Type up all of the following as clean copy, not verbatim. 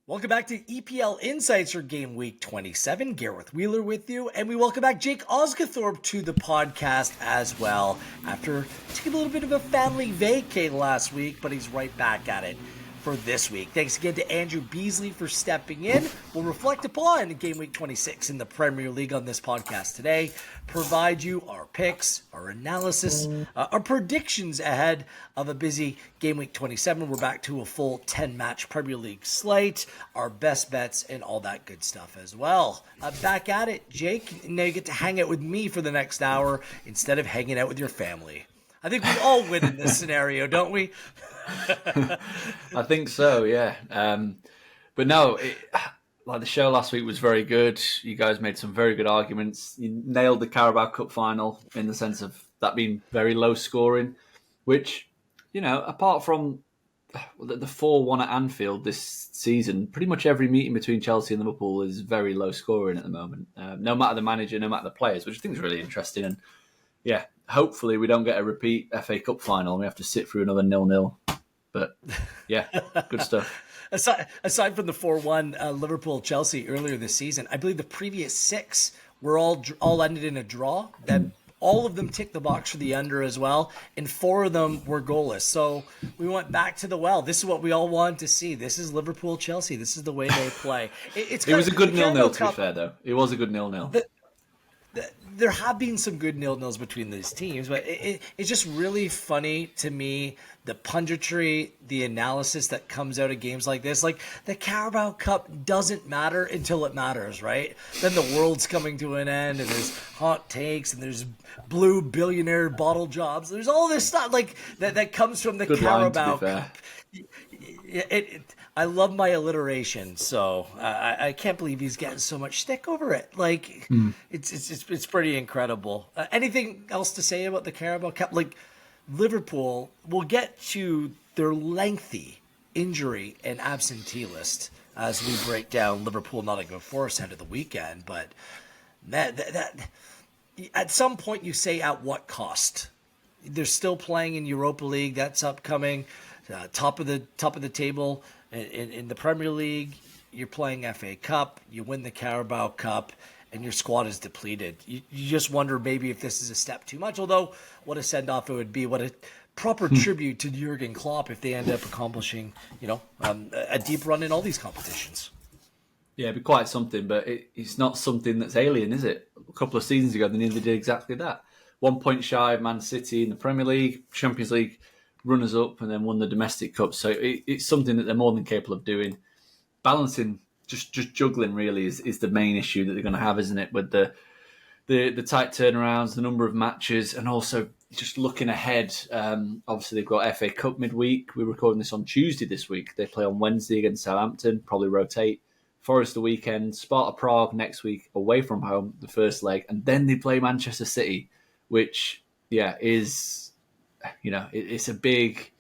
Welcome back to EPL Insights for Gameweek 27. Gareth Wheeler with you, and we welcome back Jake Osgathorpe to the podcast as well. After taking a little bit of a family vacay last week, but he's right back at it for this week. Thanks again to Andrew Beasley for stepping in. We'll reflect upon Gameweek 26 in the Premier League on this podcast today, provide you our picks, our analysis, our predictions ahead of a busy Gameweek 27. We're back to a full 10-match Premier League slate, our best bets, and all that good stuff as well. Back at it, Jake. Now you get to hang out with me for the next hour instead of hanging out with your family. I think we all win in this scenario, don't we? I think so, yeah. But no, like the show last week was very good. You guys made some very good arguments. You nailed the Carabao Cup final in the sense of that being very low scoring, which, you know, apart from the 4-1 at Anfield this season, pretty much every meeting between Chelsea and Liverpool is very low scoring at the moment. No matter the manager, no matter the players, which I think is really interesting. And yeah, hopefully we don't get a repeat FA Cup final and we have to sit through another 0-0. But yeah, good stuff. Aside from the 4-1 Liverpool-Chelsea earlier this season, I believe the previous 6 were all ended in a draw. That all of them ticked the box for the under as well, and 4 of them were goalless. So we went back to the well. This is what we all wanted to see. This is Liverpool-Chelsea. This is the way they play. It was a good 0-0, to be fair, though. It was a good 0-0. There have been some good 0-0s between these teams, but it's just really funny to me, the punditry, the analysis that comes out of games like this. Like, the Carabao Cup doesn't matter until it matters, right? Then the world's coming to an end, and there's hot takes, and there's blue billionaire bottle jobs. There's all this stuff like that comes from the good Carabao Cup. I love my alliteration, so I can't believe he's getting so much stick over it. Like, it's pretty incredible. Anything else to say about the Carabao Cup? Like, Liverpool, we'll get to their lengthy injury and absentee list as we break down Liverpool Nottingham Forest ahead of the weekend. But that at some point you say, at what cost? They're still playing in Europa League. That's upcoming. Top of the table in the Premier League. You're playing FA Cup. You win the Carabao Cup, and your squad is depleted. You just wonder maybe if this is a step too much. Although, what a send off it would be! What a proper tribute to Jurgen Klopp if they end up accomplishing, a deep run in all these competitions. Yeah, it'd be quite something, but it's not something that's alien, is it? A couple of seasons ago, they nearly did exactly that. 1 point shy of Man City in the Premier League, Champions League runners-up, and then won the domestic cup. So it's something that they're more than capable of doing. Balancing, just juggling really is the main issue that they're going to have, isn't it? With the tight turnarounds, the number of matches, and also just looking ahead. Obviously, they've got FA Cup midweek. We're recording this on Tuesday this week. They play on Wednesday against Southampton, probably rotate. Forest the weekend, Sparta Prague next week, away from home, the first leg. And then they play Manchester City, which, is... it's a big.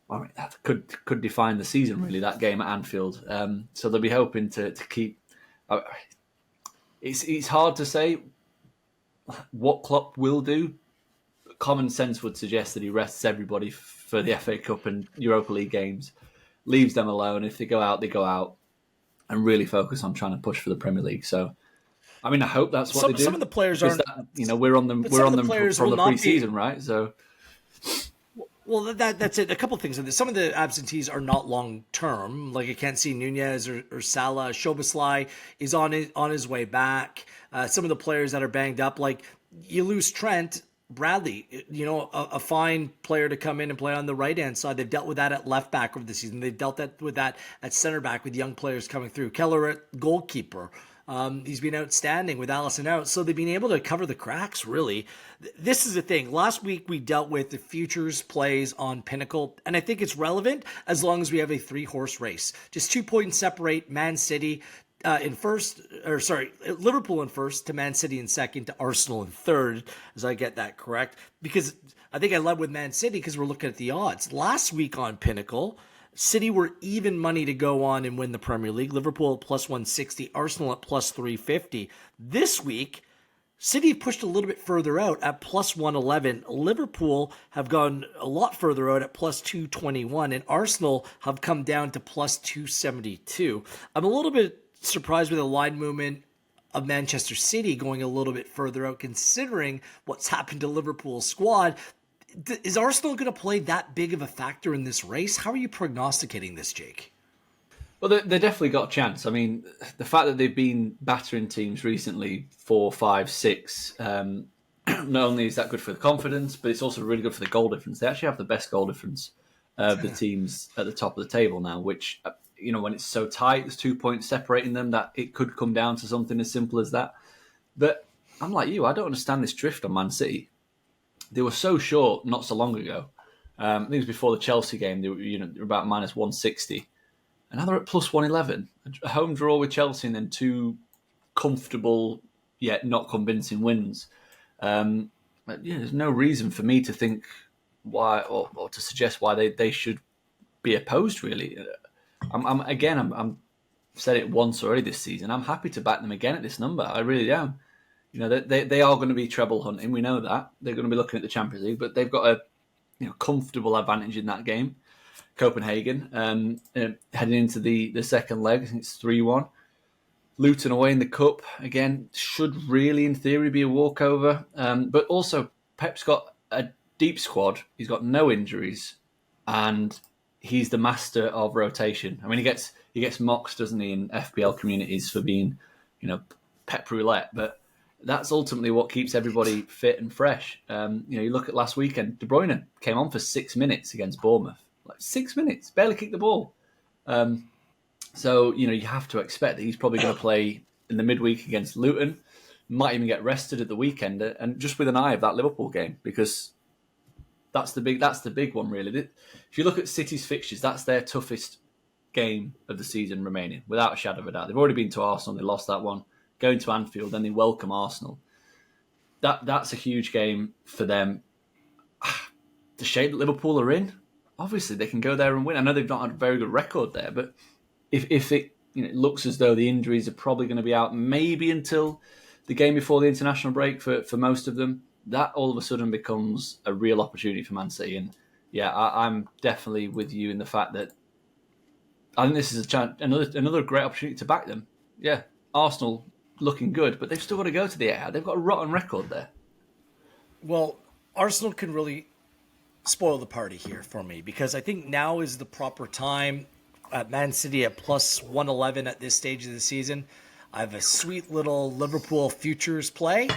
I mean, that could define the season really. That game at Anfield. So they'll be hoping to keep. It's hard to say what Klopp will do. Common sense would suggest that he rests everybody for the FA Cup and Europa League games, leaves them alone. If they go out, and really focus on trying to push for the Premier League. So. I mean, I hope that's what they do. Some of the players aren't. We're on them from the pre-season, right? So, well, that's it. A couple of things. Some of the absentees are not long term. Like I can't see Nunez or Salah. Szoboszlai is on his way back. Some of the players that are banged up, like you lose Trent Bradley. A fine player to come in and play on the right hand side. They've dealt with that at left back over the season. They've dealt with that at center back with young players coming through. Keller at goalkeeper. He's been outstanding with Allison out. So they've been able to cover the cracks, really. This is the thing. Last week, we dealt with the futures plays on Pinnacle, and I think it's relevant as long as we have a 3-horse race. Just 2 points separate Man City Liverpool in first to Man City in second to Arsenal in third, as I get that correct. Because I think I led with Man City because we're looking at the odds. Last week on Pinnacle, City were even money to go on and win the Premier League. Liverpool at plus 160, Arsenal at plus 350. This week, City have pushed a little bit further out at plus 111. Liverpool have gone a lot further out at plus 221. And Arsenal have come down to plus 272. I'm a little bit surprised with the line movement of Manchester City going a little bit further out, considering what's happened to Liverpool's squad. Is Arsenal going to play that big of a factor in this race? How are you prognosticating this, Jake? Well, they definitely got a chance. I mean, the fact that they've been battering teams recently, 4, 5, 6, not only is that good for the confidence, but it's also really good for the goal difference. They actually have the best goal difference of the teams at the top of the table now, which, when it's so tight, there's 2 points separating them, that it could come down to something as simple as that. But I'm like you, I don't understand this drift on Man City. They were so short not so long ago. I think it was before the Chelsea game. They were about minus 160. And now they're at plus 111. A home draw with Chelsea and then 2 comfortable yet not convincing wins. There's no reason for me to think why or to suggest why they should be opposed, really. I'm said it once already this season. I'm happy to back them again at this number. I really am. They are going to be treble hunting. We know that. They're going to be looking at the Champions League, but they've got a comfortable advantage in that game. Copenhagen, heading into the second leg. I think it's 3-1. Luton away in the Cup. Again, should really, in theory, be a walkover. But also, Pep's got a deep squad. He's got no injuries. And he's the master of rotation. I mean, he gets mocked, doesn't he, in FPL communities for being, Pep roulette. But that's ultimately what keeps everybody fit and fresh. You look at last weekend, De Bruyne came on for 6 minutes against Bournemouth. 6 minutes, barely kicked the ball. So, you have to expect that he's probably going to play in the midweek against Luton, might even get rested at the weekend, and just with an eye of that Liverpool game, because that's the big one, really. If you look at City's fixtures, that's their toughest game of the season remaining, without a shadow of a doubt. They've already been to Arsenal, they lost that one. Going to Anfield, then they welcome Arsenal. That's a huge game for them. The shape that Liverpool are in, obviously they can go there and win. I know they've not had a very good record there, but if it it looks as though the injuries are probably going to be out maybe until the game before the international break for most of them, that all of a sudden becomes a real opportunity for Man City. And yeah, I'm definitely with you in the fact that I think this is another great opportunity to back them. Yeah, Arsenal looking good, but they've still got to go to the Etihad. They've got a rotten record there. Well, Arsenal can really spoil the party here for me, because I think now is the proper time. At Man City at plus 111 at this stage of the season. I have a sweet little Liverpool futures play.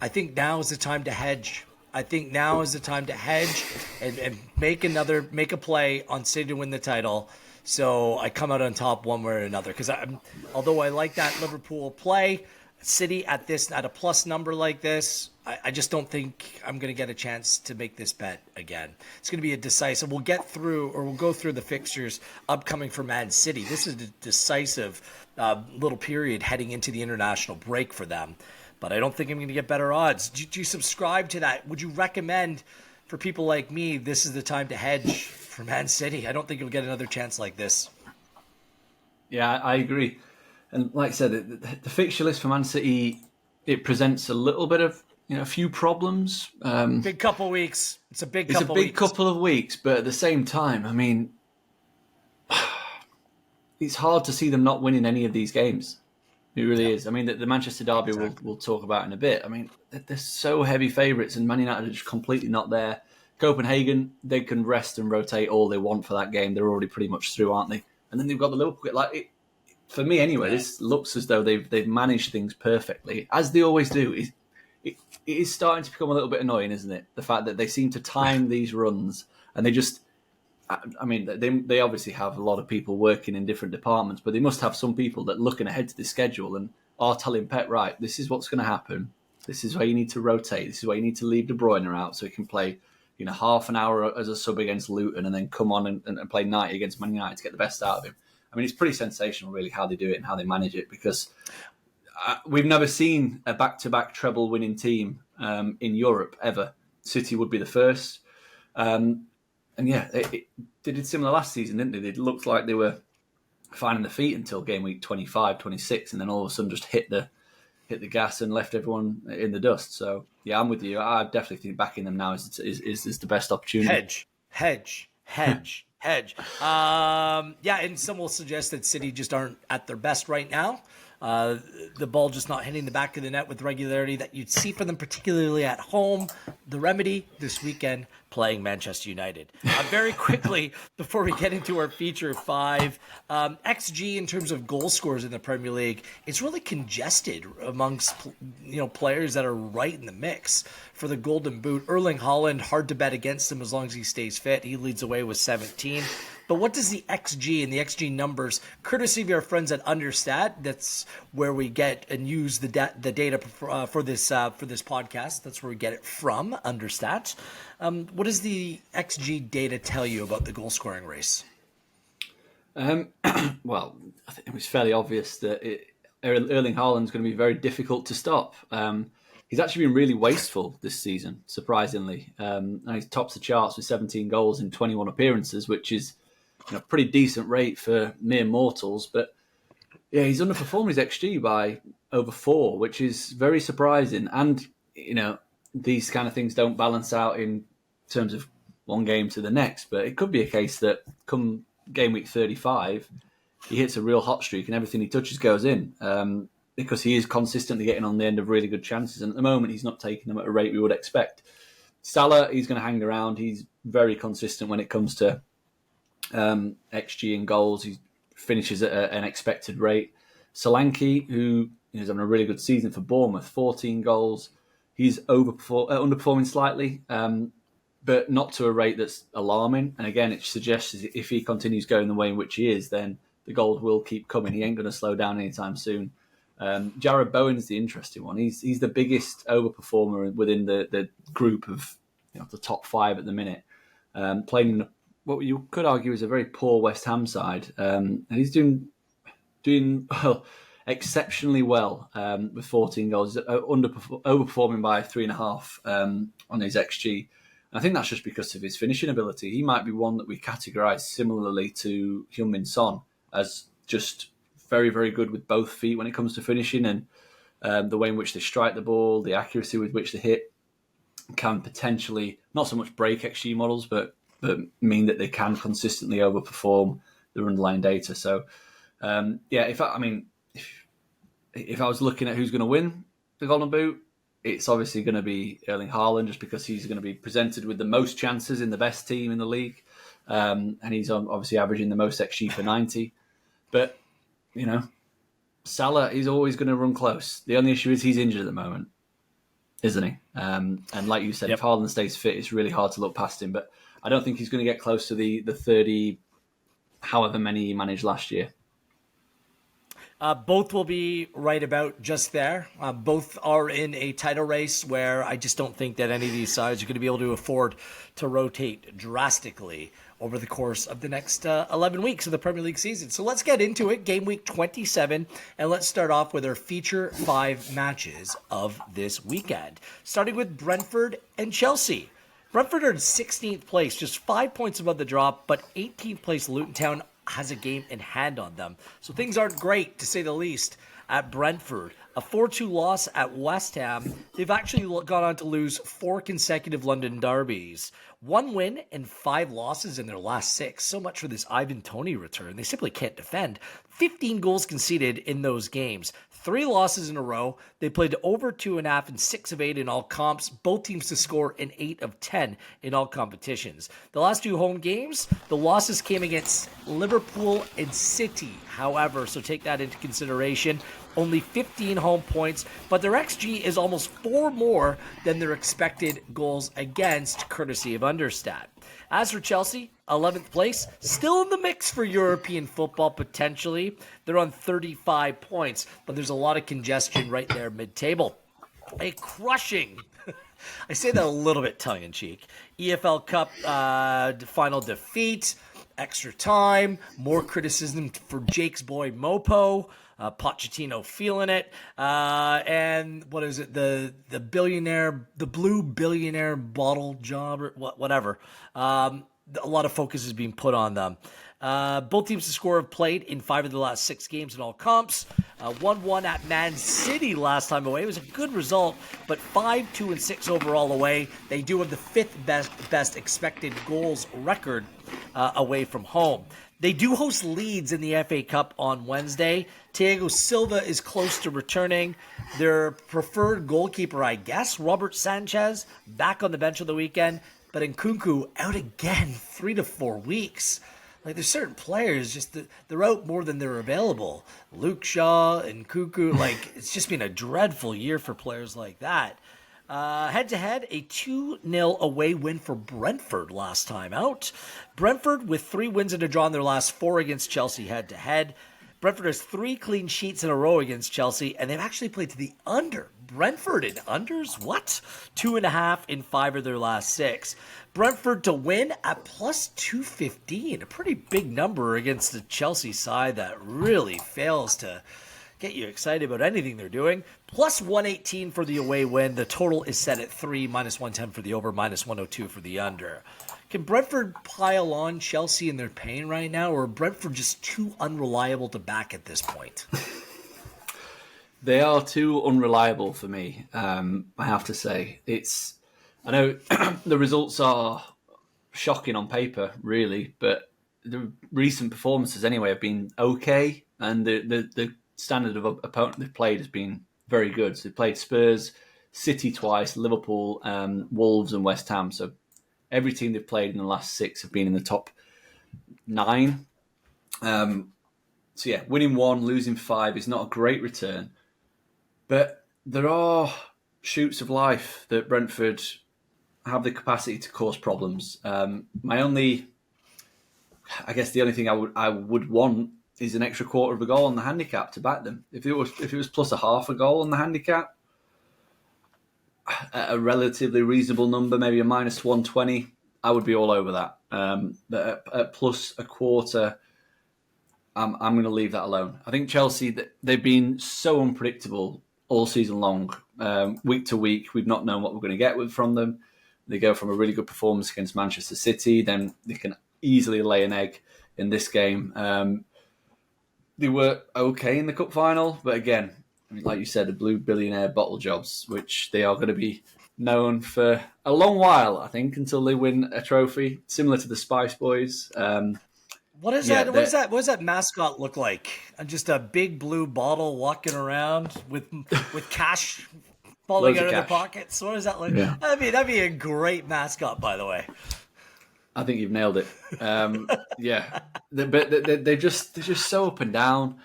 I think now is the time to hedge. And make a play on City to win the title. So I come out on top one way or another. Because although I like that Liverpool play, City at a plus number like this, I just don't think I'm going to get a chance to make this bet again. It's going to be a decisive. We'll go through the fixtures upcoming for Man City. This is a decisive little period heading into the international break for them. But I don't think I'm going to get better odds. Do you subscribe to that? Would you recommend for people like me, this is the time to hedge for Man City? I don't think you'll get another chance like this. Yeah, I agree. And like I said, the fixture list for Man City, it presents a little bit of a few problems. Big couple of weeks. It's a big couple of weeks, but at the same time, I mean, it's hard to see them not winning any of these games. It really is. I mean, the Manchester derby we'll talk about in a bit. I mean, they're so heavy favourites, and Man United are just completely not there. Copenhagen, they can rest and rotate all they want for that game. They're already pretty much through, aren't they? And then they've got the Liverpool. For me, anyway, this looks as though they've managed things perfectly, as they always do. It is starting to become a little bit annoying, isn't it? The fact that they seem to time these runs, and they just, I mean, they obviously have a lot of people working in different departments, but they must have some people that looking ahead to the schedule and are telling Pep, right, this is what's going to happen. This is where you need to rotate. This is where you need to leave De Bruyne out so he can play, half an hour as a sub against Luton and then come on and play 90 against Man United to get the best out of him. I mean, it's pretty sensational, really, how they do it and how they manage it, because we've never seen a back-to-back treble-winning team in Europe, ever. City would be the first. And yeah, they did similar last season, didn't they? It looked like they were finding their feet until game week 25, 26, and then all of a sudden just hit the hit the gas and left everyone in the dust. So yeah, I'm with you. I definitely think backing them now is the best opportunity. Hedge. Yeah, and some will suggest that City just aren't at their best right now. The ball just not hitting the back of the net with regularity that you'd see for them, particularly at home. The remedy this weekend, playing Manchester United. Very quickly, before we get into our feature 5, XG in terms of goal scores in the Premier League, it's really congested amongst players that are right in the mix for the Golden Boot. Erling Haaland, hard to bet against him as long as he stays fit. He leads away with 17. But what does the XG and the XG numbers, courtesy of our friends at Understat, that's where we get and use the data for this podcast. That's where we get it from, Understat. What does the XG data tell you about the goal scoring race? Well, I think it was fairly obvious that Erling Haaland's going to be very difficult to stop. He's actually been really wasteful this season, surprisingly. And he tops the charts with 17 goals in 21 appearances, which is a pretty decent rate for mere mortals. But yeah, he's underperformed his XG by over 4, which is very surprising. And, these kind of things don't balance out in terms of one game to the next. But it could be a case that come game week 35, he hits a real hot streak and everything he touches goes in. Because he is consistently getting on the end of really good chances. And at the moment, he's not taking them at a rate we would expect. Salah, he's going to hang around. He's very consistent when it comes to XG and goals. He finishes at an expected rate. Solanke, who is having a really good season for Bournemouth, 14 goals. He's underperforming slightly, but not to a rate that's alarming. And again, it suggests if he continues going the way in which he is, then the goals will keep coming. He ain't going to slow down anytime soon. Jared Bowen's the interesting one. He's the biggest overperformer within the group of the top 5 at the minute. Playing in what you could argue is a very poor West Ham side, and he's doing exceptionally well with 14 goals, overperforming by 3.5 on his XG. I think that's just because of his finishing ability. He might be one that we categorise similarly to Heung-min Son as just very, very good with both feet when it comes to finishing, and the way in which they strike the ball, the accuracy with which they hit can potentially not so much break XG models, but mean that they can consistently overperform the underlying data. So, if I was looking at who's going to win the Golden Boot, it's obviously going to be Erling Haaland, just because he's going to be presented with the most chances in the best team in the league, and he's obviously averaging the most XG for 90. But Salah, he's always going to run close. The only issue is he's injured at the moment, isn't he? And like you said, If Haaland stays fit, it's really hard to look past him. But I don't think he's going to get close to the 30, however many he managed last year. Both will be right about just there. Both are in a title race where I just don't think that any of these sides are going to be able to afford to rotate drastically over the course of the next 11 weeks of the Premier League season. So let's get into it. Game week 27, and let's start off with our feature 5 matches of this weekend, starting with Brentford and Chelsea. Brentford are in 16th place, just 5 points above the drop, but 18th place Luton Town has a game in hand on them. So things aren't great, to say the least, at Brentford. A 4-2 loss at West Ham. They've actually gone on to lose 4 consecutive London derbies. 1 win and 5 losses in their last 6. So much for this Ivan Toney return. They simply can't defend. 15 goals conceded in those games. 3 losses in a row. They played over 2.5 and 6 of 8 in all comps. Both teams to score in 8 of 10 in all competitions. The last 2 home games, the losses came against Liverpool and City. However, so take that into consideration. Only 15 home points, but their XG is almost 4 more than their expected goals against, courtesy of Understat. As for Chelsea, 11th place, still in the mix for European football potentially. They're on 35 points, but there's a lot of congestion right there mid-table. A crushing, I say that a little bit tongue-in-cheek, EFL Cup final defeat, extra time, more criticism for Jake's boy Mopo. Pochettino feeling it, and what is it? The blue billionaire bottle job or whatever. A lot of focus is being put on them. Both teams to score have played in 5 of the last 6 games in all comps. 1-1 at Man City last time away. It was a good result, but 5-2-6 overall away. They do have the 5th best expected goals record away from home. They do host Leeds in the FA Cup on Wednesday. Thiago Silva is close to returning. Their preferred goalkeeper, I guess, Robert Sanchez, back on the bench on the weekend. But Nkunku out again, 3 to 4 weeks. Like, there's certain players, just they're out more than they're available. Luke Shaw and Nkunku, like, it's just been a dreadful year for players like that. Head-to-head, a 2-0 away win for Brentford last time out. Brentford with 3 wins and a draw in their last 4 against Chelsea head-to-head. Brentford has 3 clean sheets in a row against Chelsea, and they've actually played to the under. Brentford in unders? What? 2.5 in 5 of their last 6. Brentford to win at plus 215. A pretty big number against the Chelsea side that really fails to get you excited about anything they're doing. Plus 118 for the away win. The total is set at 3, minus 110 for the over, minus 102 for the under. Can Brentford pile on Chelsea in their pain right now, or are Brentford just too unreliable to back at this point? They are too unreliable for me, I have to say. I know the results are shocking on paper, really, but the recent performances anyway have been okay, and the standard of opponent they've played has been very good. So they played Spurs, City twice, Liverpool, Wolves and West Ham. So every team they've played in the last 6 have been in the top 9. So yeah, winning 1, losing 5 is not a great return. But there are shoots of life that Brentford have the capacity to cause problems. The only thing I would want is an extra quarter of a goal on the handicap to back them. If it was plus a half a goal on the handicap, at a relatively reasonable number, maybe a minus 120, I would be all over that. But at plus a quarter, I'm going to leave that alone. I think Chelsea, they've been so unpredictable all season long. Week to week, we've not known what we're going to get from them. They go from a really good performance against Manchester City, then they can easily lay an egg in this game. They were okay in the cup final, but again, like you said, the blue billionaire bottle jobs, which they are going to be known for a long while, I think, until they win a trophy, similar to the Spice Boys. What is that? What does that mascot look like? Just a big blue bottle walking around with cash falling out of their pockets. What does that look? Yeah. That'd be a great mascot, by the way. I think you've nailed it. Yeah, but they're just so up and down.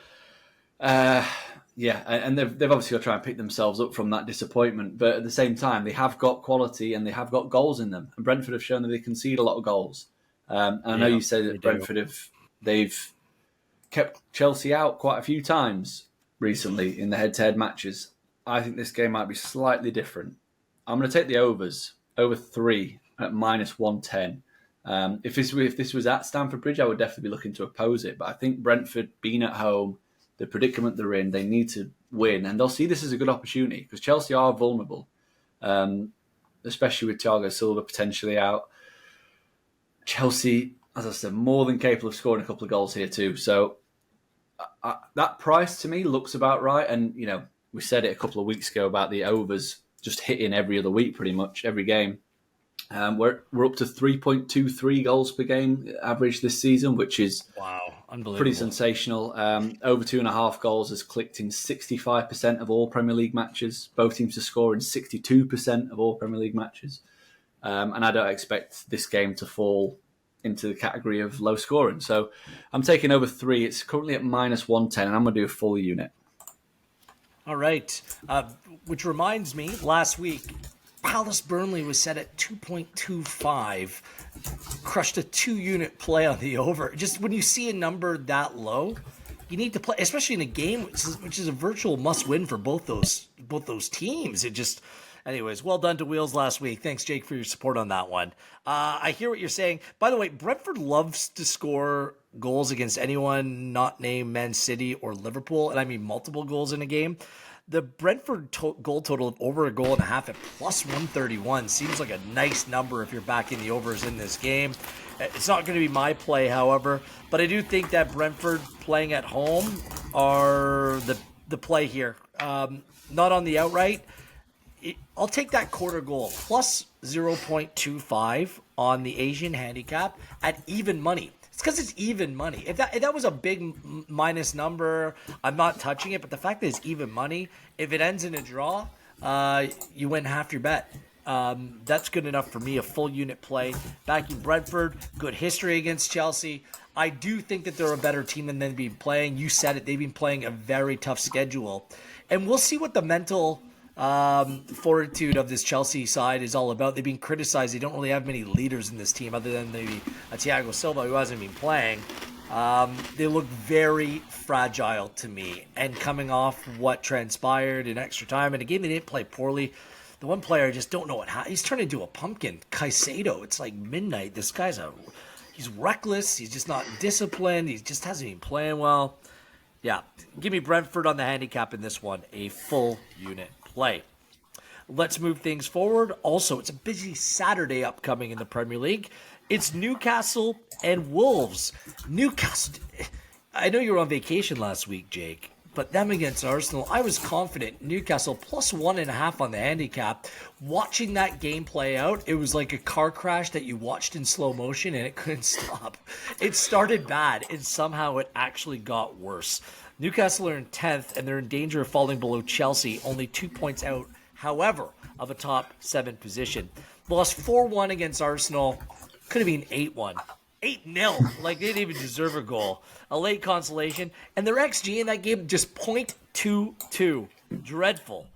Yeah, and they've obviously got to try and pick themselves up from that disappointment. But at the same time, they have got quality and they have got goals in them. And Brentford have shown that they concede a lot of goals. And I know you say that Brentford they've kept Chelsea out quite a few times recently in the head-to-head matches. I think this game might be slightly different. I'm going to take the overs, over 3 at minus 110. If this was at Stamford Bridge, I would definitely be looking to oppose it. But I think Brentford, being at home, the predicament they're in, they need to win. And they'll see this as a good opportunity because Chelsea are vulnerable, especially with Thiago Silva potentially out. Chelsea, as I said, more than capable of scoring a couple of goals here too. So that price to me looks about right. And, you know, we said it a couple of weeks ago about the overs just hitting every other week, pretty much every game. We're up to 3.23 goals per game average this season, which is unbelievable, pretty sensational. Over 2.5 goals has clicked in 65% of all Premier League matches. Both teams to score in 62% of all Premier League matches. And I don't expect this game to fall into the category of low scoring. So I'm taking over 3. It's currently at minus 110, and I'm going to do a full unit. All right. Which reminds me, last week, Palace Burnley was set at 2.25. Crushed a 2-unit play on the over. Just when you see a number that low, you need to play, especially in a game which is a virtual must-win for both those teams. It just... Anyways, well done to Wheels last week. Thanks, Jake, for your support on that one. I hear what you're saying. By the way, Brentford loves to score goals against anyone not named Man City or Liverpool, and I mean multiple goals in a game. The Brentford goal total of over a goal and a half at plus 131 seems like a nice number if you're backing the overs in this game. It's not going to be my play, however, but I do think that Brentford playing at home are the play here. Not on the outright. I'll take that quarter goal plus 0.25 on the Asian handicap at even money. It's because it's even money. If that was a big minus number, I'm not touching it. But the fact that it's even money, if it ends in a draw, you win half your bet. That's good enough for me. A full unit play. Backing Brentford, good history against Chelsea. I do think that they're a better team than they've been playing. You said it. They've been playing a very tough schedule. And we'll see what the mental fortitude of this Chelsea side is all about. They've been criticized. They don't really have many leaders in this team other than maybe a Thiago Silva who hasn't been playing. They look very fragile to me. And coming off what transpired in extra time, and a game they didn't play poorly, the one player I just don't know he's turned into a pumpkin. Caicedo. It's like midnight. This guy's he's reckless. He's just not disciplined. He just hasn't been playing well. Yeah, give me Brentford on the handicap in this one. A full unit play. Let's move things forward. Also, it's a busy Saturday upcoming in the Premier League. It's Newcastle and Wolves. Newcastle, I know you were on vacation last week, Jake, but them against Arsenal, I was confident. Newcastle plus 1.5 on the handicap. Watching that game play out, it was like a car crash that you watched in slow motion and it couldn't stop. It started bad and somehow it actually got worse. Newcastle are in 10th and they're in danger of falling below Chelsea, only 2 points out, however, of a top 7 position. Lost 4-1 against Arsenal. Could have been 8-1. 8-0. Like, they didn't even deserve a goal. A late consolation. And their XG in that game, just .22. Dreadful.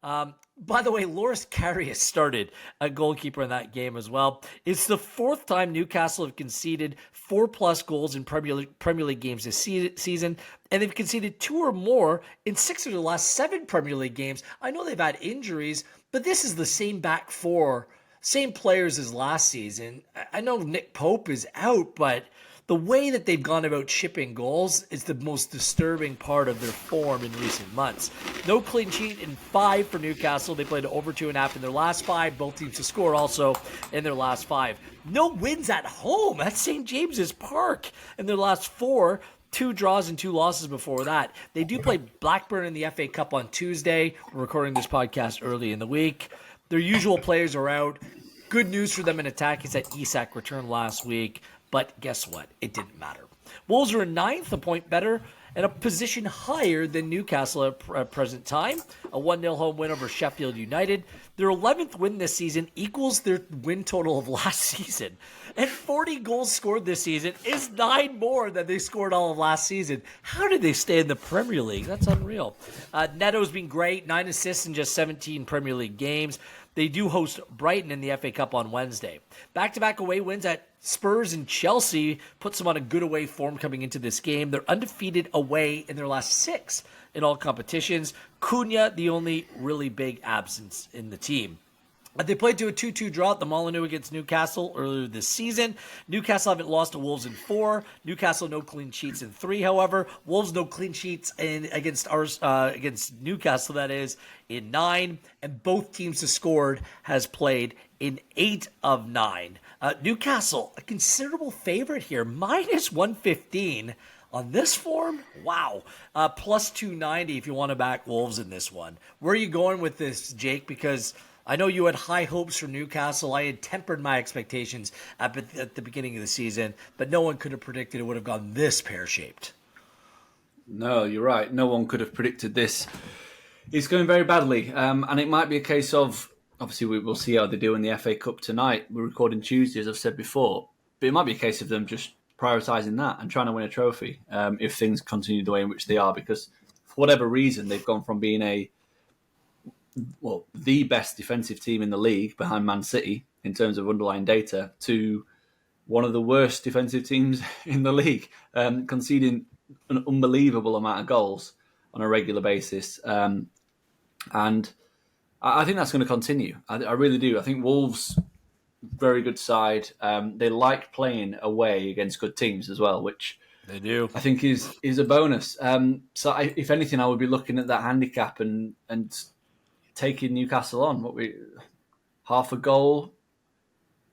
By the way, Loris Karius started a goalkeeper in that game as well. It's the 4th time Newcastle have conceded 4+ goals in Premier League games this season, and they've conceded 2 or more in 6 of the last 7 Premier League games. I know they've had injuries, but this is the same back four, same players as last season. I know Nick Pope is out, but the way that they've gone about shipping goals is the most disturbing part of their form in recent months. No clean sheet in 5 for Newcastle. They played over 2.5 in their last 5. Both teams to score also in their last 5. No wins at home at St. James's Park in their last 4. 2 draws and 2 losses before that. They do play Blackburn in the FA Cup on Tuesday. We're recording this podcast early in the week. Their usual players are out. Good news for them in attack is that Isak returned last week. But guess what? It didn't matter. Wolves are in 9th, a point better, and a position higher than Newcastle at present time. A 1-0 home win over Sheffield United. Their 11th win this season equals their win total of last season. And 40 goals scored this season is 9 more than they scored all of last season. How did they stay in the Premier League? That's unreal. Neto's been great. 9 assists in just 17 Premier League games. They do host Brighton in the FA Cup on Wednesday. Back-to-back away wins at Spurs and Chelsea puts them on a good away form coming into this game. They're undefeated away in their last 6 in all competitions. Cunha, the only really big absence in the team. They played to a 2-2 draw at the Molineux against Newcastle earlier this season. Newcastle haven't lost to Wolves in 4. Newcastle no clean sheets in 3, however. Wolves no clean sheets against Newcastle, that is, in 9. And both teams to scored has played in 8 of 9. Newcastle, a considerable favorite here, minus 115 on this form. Wow. Plus 290 if you want to back Wolves in this one. Where are you going with this, Jake? Because I know you had high hopes for Newcastle. I had tempered my expectations at the beginning of the season, but no one could have predicted it would have gone this pear-shaped. No, you're right. No one could have predicted this. It's going very badly, and it might be a case of, obviously we will see how they do in the FA Cup tonight. We're recording Tuesday, as I've said before, but it might be a case of them just prioritising that and trying to win a trophy if things continue the way in which they are, because for whatever reason, they've gone from being the best defensive team in the league behind Man City in terms of underlying data to one of the worst defensive teams in the league, conceding an unbelievable amount of goals on a regular basis. And I think that's going to continue. I really do. I think Wolves, very good side. They like playing away against good teams as well, which They do. I think is a bonus. If anything, I would be looking at that handicap and taking Newcastle on. Half a goal.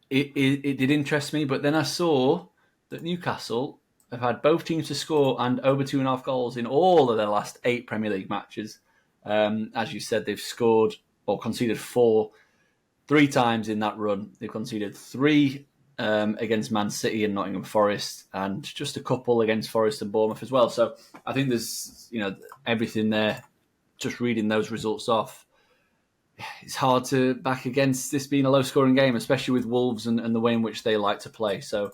It did interest me, but then I saw that Newcastle have had both teams to score and over 2.5 goals in all of their last 8 Premier League matches. As you said, they've scored or conceded 3 times in that run. They've conceded 3 against Man City and Nottingham Forest, and just a couple against Forest and Bournemouth as well. So I think there's everything there. Just reading those results off, it's hard to back against this being a low-scoring game, especially with Wolves and the way in which they like to play. So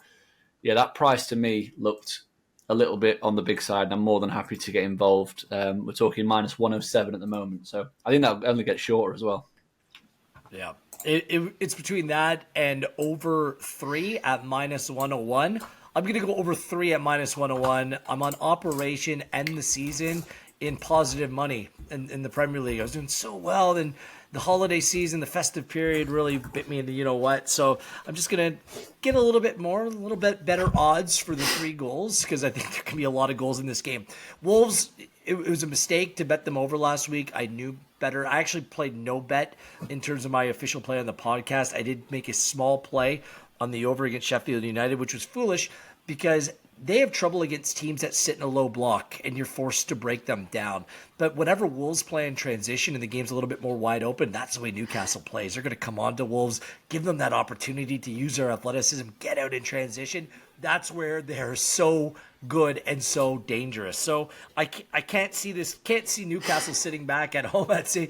yeah, that price to me looked a little bit on the big side, and I'm more than happy to get involved. We're talking minus 107 at the moment, so I think that'll only get shorter as well. Yeah. It's between that and over 3 at minus 101. I'm going to go over 3 at minus 101. I'm on operation end the season in positive money in the Premier League. I was doing so well, and the holiday season, the festive period really bit me into you-know-what. So I'm just going to get a little bit better odds for the 3 goals, because I think there can be a lot of goals in this game. Wolves, it was a mistake to bet them over last week. I knew better. I actually played no bet in terms of my official play on the podcast. I did make a small play on the over against Sheffield United, which was foolish because they have trouble against teams that sit in a low block and you're forced to break them down. But whenever Wolves play in transition and the game's a little bit more wide open, that's the way Newcastle plays. They're going to come on to Wolves, give them that opportunity to use their athleticism, get out in transition. That's where they're so good and so dangerous. So I can't see Newcastle sitting back at home at St.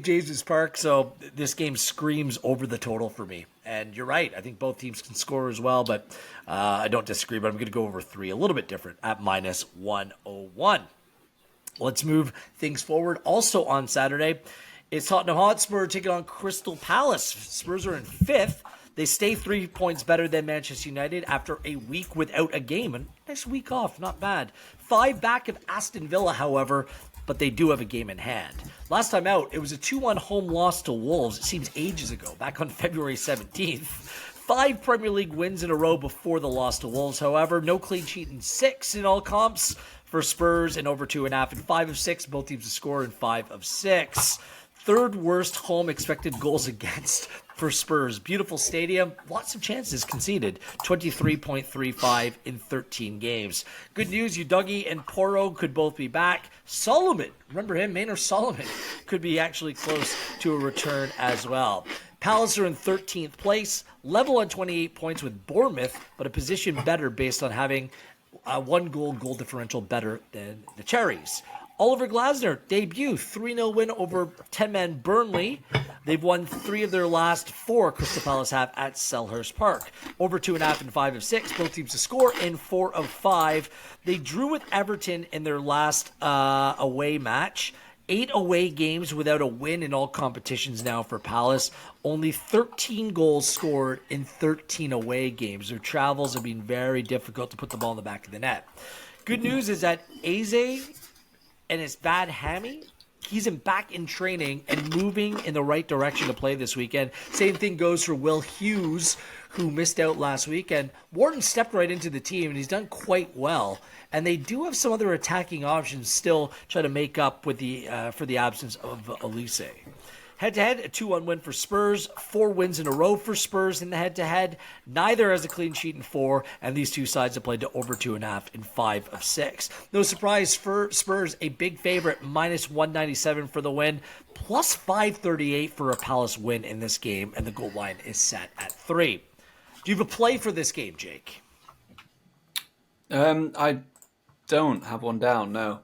James's Park. So this game screams over the total for me. And you're right. I think both teams can score as well, but I don't disagree. But I'm going to go over 3, a little bit different at minus 101. Let's move things forward. Also on Saturday, it's Tottenham Hotspur taking on Crystal Palace. Spurs are in 5th. They stay 3 points better than Manchester United after a week without a game. A nice week off, not bad. 5 back of Aston Villa, however, but they do have a game in hand. Last time out, it was a 2-1 home loss to Wolves. It seems ages ago, back on February 17th. 5 Premier League wins in a row before the loss to Wolves, however. No clean sheet in 6 in all comps for Spurs, and over 2.5 in 5 of 6. Both teams to score in 5 of 6. 3rd worst home expected goals against for Spurs. Beautiful stadium, lots of chances conceded. 23.35 in 13 games. Good news, Udogie and Porro could both be back. Solomon, remember him, Maynard Solomon, could be actually close to a return as well. Palace are in 13th place, level on 28 points with Bournemouth, but a position better based on having a 1-goal differential better than the Cherries. Oliver Glasner, debut, 3-0 win over 10-man Burnley. They've won 3 of their last 4 Crystal Palace have at Selhurst Park. Over 2.5 in 5 of 6. Both teams to score in 4 of 5. They drew with Everton in their last away match. 8 away games without a win in all competitions now for Palace. Only 13 goals scored in 13 away games. Their travels have been very difficult to put the ball in the back of the net. Good news is that Eze and his bad hammy, he's back in training and moving in the right direction to play this weekend. Same thing goes for Will Hughes, who missed out last weekend. Wharton stepped right into the team, and he's done quite well. And they do have some other attacking options still try to make up with for the absence of Elise. Head-to-head, a 2-1 win for Spurs. 4 wins in a row for Spurs in the head-to-head. Neither has a clean sheet in 4, and these two sides have played to over 2.5 in 5 of 6. No surprise for Spurs, a big favorite, minus 197 for the win, plus 538 for a Palace win in this game, and the goal line is set at 3. Do you have a play for this game, Jake? I don't have one down, no.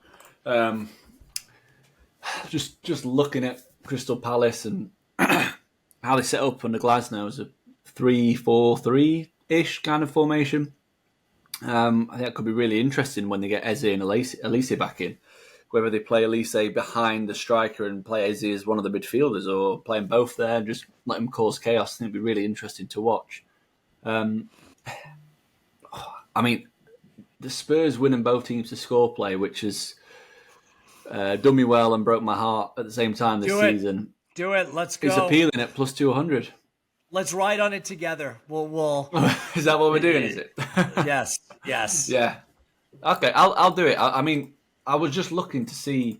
Just looking at Crystal Palace and how they set up under Glasgow as a 3-4-3-ish kind of formation. I think that could be really interesting when they get Eze and Elise back in. Whether they play Elise behind the striker and play Eze as one of the midfielders, or play them both there and just let them cause chaos. I think it'd be really interesting to watch. I mean, the Spurs winning both teams to score play, which has done me well and broke my heart at the same time this season. Do it. Let's go. It's appealing at plus 200. Let's ride on it together. We'll Is that what we're doing, is it? Yes. Yeah. Okay, I'll do it. I mean, I was just looking to see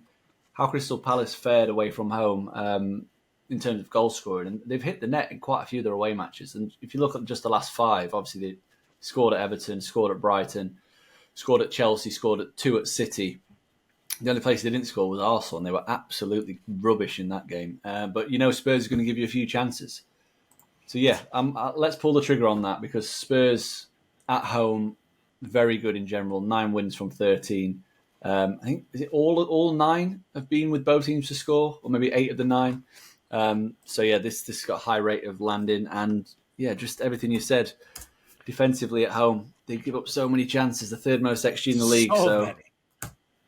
how Crystal Palace fared away from home in terms of goal scoring, and they've hit the net in quite a few of their away matches. And if you look at just the last five, obviously they scored at Everton, scored at Brighton, scored at Chelsea, scored at two at City. The only place they didn't score was Arsenal, and they were absolutely rubbish in that game. But Spurs is going to give you a few chances. So yeah, let's pull the trigger on that because Spurs at home, very good in general. 9 wins from 13. I think is it all 9 have been with both teams to score, or maybe 8 of the 9. So yeah, this got a high rate of landing, and yeah, just everything you said. Defensively at home, they give up so many chances, the third most XG in the league. So many.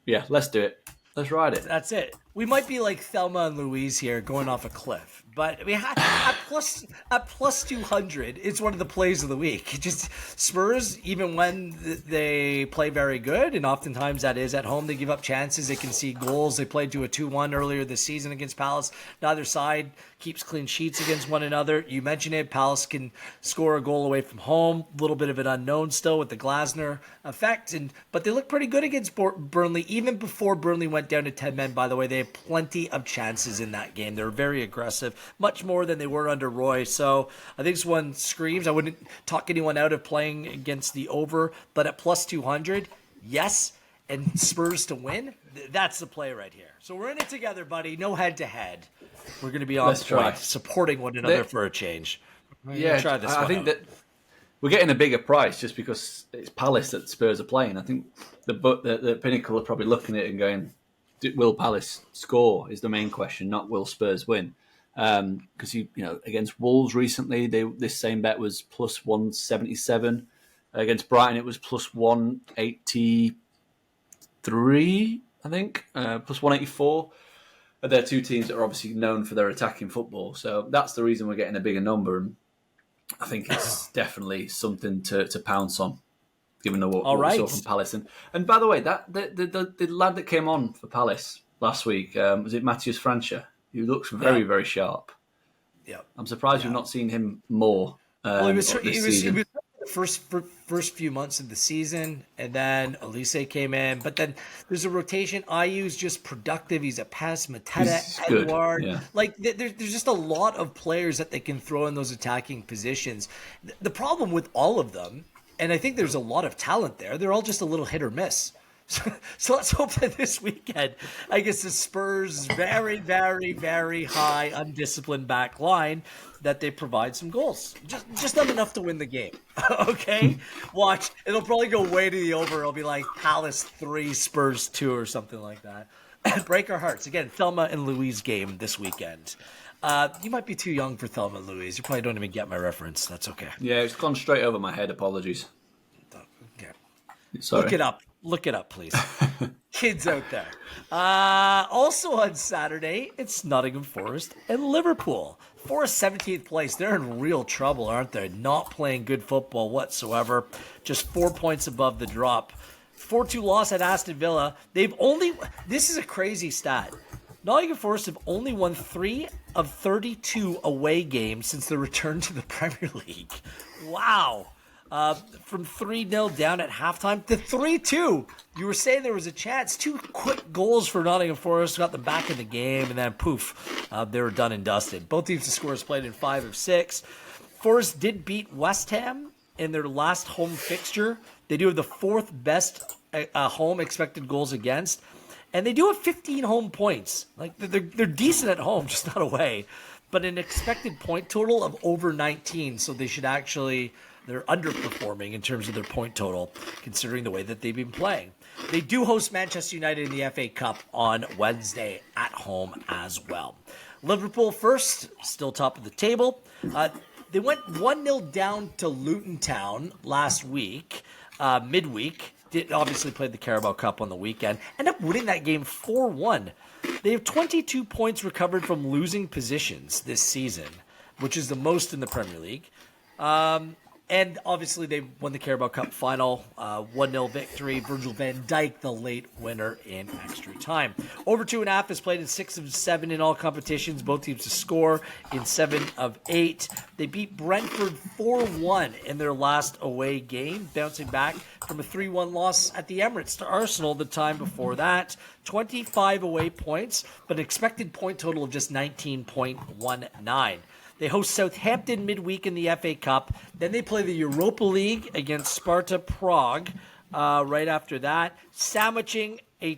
Yeah, let's do it. Let's ride it. That's it. We might be like Thelma and Louise here, going off a cliff. But at plus 200, it's one of the plays of the week. Just Spurs, even when they play very good, and oftentimes that is at home, they give up chances. They can see goals. They played to a 2-1 earlier this season against Palace. Neither side keeps clean sheets against one another. You mentioned it. Palace can score a goal away from home. A little bit of an unknown still with the Glasner effect. But they look pretty good against Burnley. Even before Burnley went down to 10 men, by the way, they had plenty of chances in that game. They were very aggressive, much more than they were under Roy. So I think this one screams. I wouldn't talk anyone out of playing against the over, but at plus 200, yes. And Spurs to win, that's the play right here. So we're in it together, buddy. No head-to-head. We're going to be on point, supporting one another for a change. Yeah, try this I think that we're getting a bigger price just because it's Palace that Spurs are playing. I think the Pinnacle are probably looking at it and going, will Palace score is the main question, not will Spurs win. Because against Wolves recently, this same bet was plus 177. Against Brighton, it was plus 183, I think, plus 184. They're two teams that are obviously known for their attacking football, so that's the reason we're getting a bigger number. And I think it's definitely something to pounce on, given what we saw from Palace. And by the way, that the lad that came on for Palace last week, was it Matheus França? He looks very, very sharp. Yeah, I'm surprised we've not seen him more. Well, he was the first few months of the season, and then Elise came in. But then there's a rotation. Ayu's just productive. He's a pass. Mateta, Edouard. Yeah. Like there's just a lot of players that they can throw in those attacking positions. The problem with all of them, and I think there's a lot of talent there, they're all just a little hit or miss. So let's hope that this weekend, I guess the Spurs' very, very, very high, undisciplined back line, that they provide some goals. Just not enough to win the game. Okay? Watch. It'll probably go way to the over. It'll be like Palace 3, Spurs 2 or something like that. Break our hearts. Again, Thelma and Louise game this weekend. You might be too young for Thelma and Louise. You probably don't even get my reference. That's okay. Yeah, it's gone straight over my head. Apologies. Okay. Sorry. Look it up, please. Kids out there. Also on Saturday, it's Nottingham Forest and Liverpool. Forest 17th place. They're in real trouble, aren't they? Not playing good football whatsoever. Just 4 points above the drop. 4-2 loss at Aston Villa. This is a crazy stat. Nottingham Forest have only won 3 of 32 away games since the return to the Premier League. Wow. From 3-0 down at halftime to 3-2. You were saying there was a chance. 2 quick goals for Nottingham Forest, got them back in the game, and then poof, they were done and dusted. Both teams to scores played in 5 of 6. Forest did beat West Ham in their last home fixture. They do have the 4th best home expected goals against, and they do have 15 home points. Like they're decent at home, just not away, but an expected point total of over 19. So they should actually. They're underperforming in terms of their point total, considering the way that they've been playing. They do host Manchester United in the FA Cup on Wednesday at home as well. Liverpool first, still top of the table. They went 1-0 down to Luton Town last week, midweek. Obviously played the Carabao Cup on the weekend. Ended up winning that game 4-1. They have 22 points recovered from losing positions this season, which is the most in the Premier League. And obviously they won the Carabao Cup final, 1-0 victory. Virgil van Dijk, the late winner in extra time. Over 2.5 is played in 6 of 7 in all competitions. Both teams to score in 7 of 8. They beat Brentford 4-1 in their last away game, bouncing back from a 3-1 loss at the Emirates to Arsenal the time before that. 25 away points, but an expected point total of just 19.19. They host Southampton midweek in the FA Cup. Then they play the Europa League against Sparta Prague right after that, sandwiching a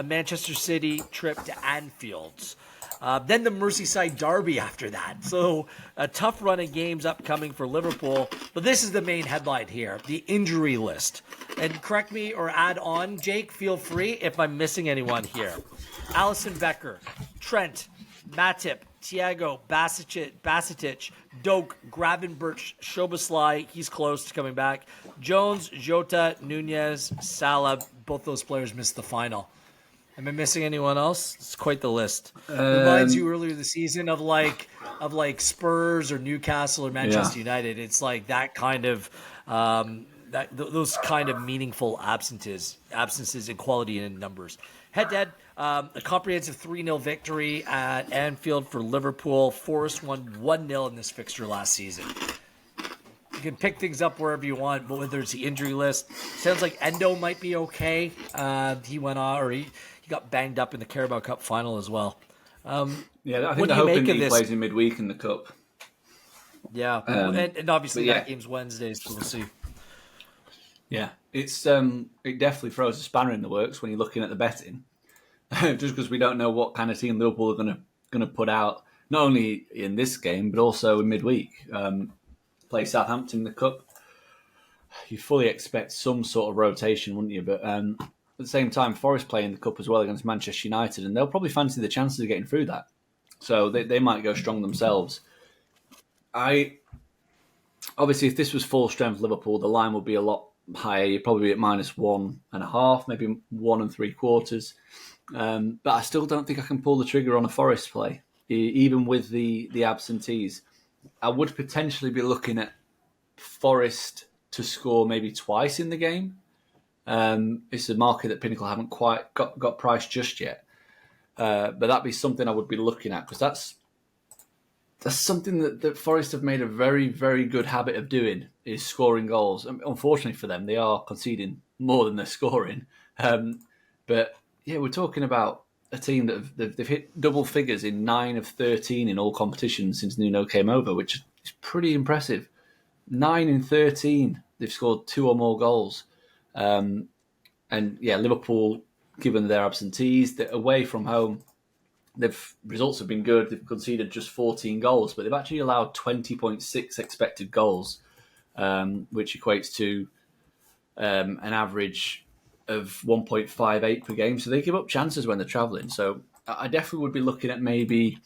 Manchester City trip to Anfield. Then the Merseyside Derby after that. So a tough run of games upcoming for Liverpool. But this is the main headline here, the injury list. And correct me or add on, Jake, feel free if I'm missing anyone here. Alisson Becker, Trent, Matip, Thiago, Bacetic, Doak, Gravenberch, Szoboszlai, he's close to coming back. Jones, Jota, Nunez, Salah, both those players missed the final. Am I missing anyone else? It's quite the list. Reminds you earlier the season of like Spurs or Newcastle or Manchester United. It's like that kind of those kind of meaningful absences in quality and in numbers. Head-to-head, a comprehensive 3-0 victory at Anfield for Liverpool. Forest won 1-0 in this fixture last season. You can pick things up wherever you want, but whether it's the injury list, sounds like Endo might be okay. He went on, or he got banged up in the Carabao Cup final as well. I think they're hoping that he plays in midweek in the Cup. Yeah, and obviously that game's Wednesday, so we'll see. Yeah, it's it definitely throws a spanner in the works when you're looking at the betting, just because we don't know what kind of team Liverpool are going to put out, not only in this game but also in midweek. Play Southampton in the Cup. You fully expect some sort of rotation, wouldn't you? But at the same time, Forest play in the Cup as well against Manchester United, and they'll probably fancy the chances of getting through that. So they might go strong themselves. Obviously, if this was full strength Liverpool, the line would be a lot higher. You'd probably be at -1.5, maybe 1 3/4. But I still don't think I can pull the trigger on a Forest play, even with the absentees. I would potentially be looking at Forest to score maybe twice in the game. It's a market that Pinnacle haven't quite got priced just yet. But that'd be something I would be looking at, because that's something that Forest have made a very, very good habit of doing, is scoring goals. Unfortunately for them, they are conceding more than they're scoring. But yeah, we're talking about a team that they've hit double figures in 9 of 13 in all competitions since Nuno came over, which is pretty impressive. 9 in 13, they've scored 2 or more goals. And yeah, Liverpool, given their absentees, they're away from home, results have been good. They've conceded just 14 goals, but they've actually allowed 20.6 expected goals, which equates to an average of 1.58 per game. So they give up chances when they're travelling. So I definitely would be looking at maybe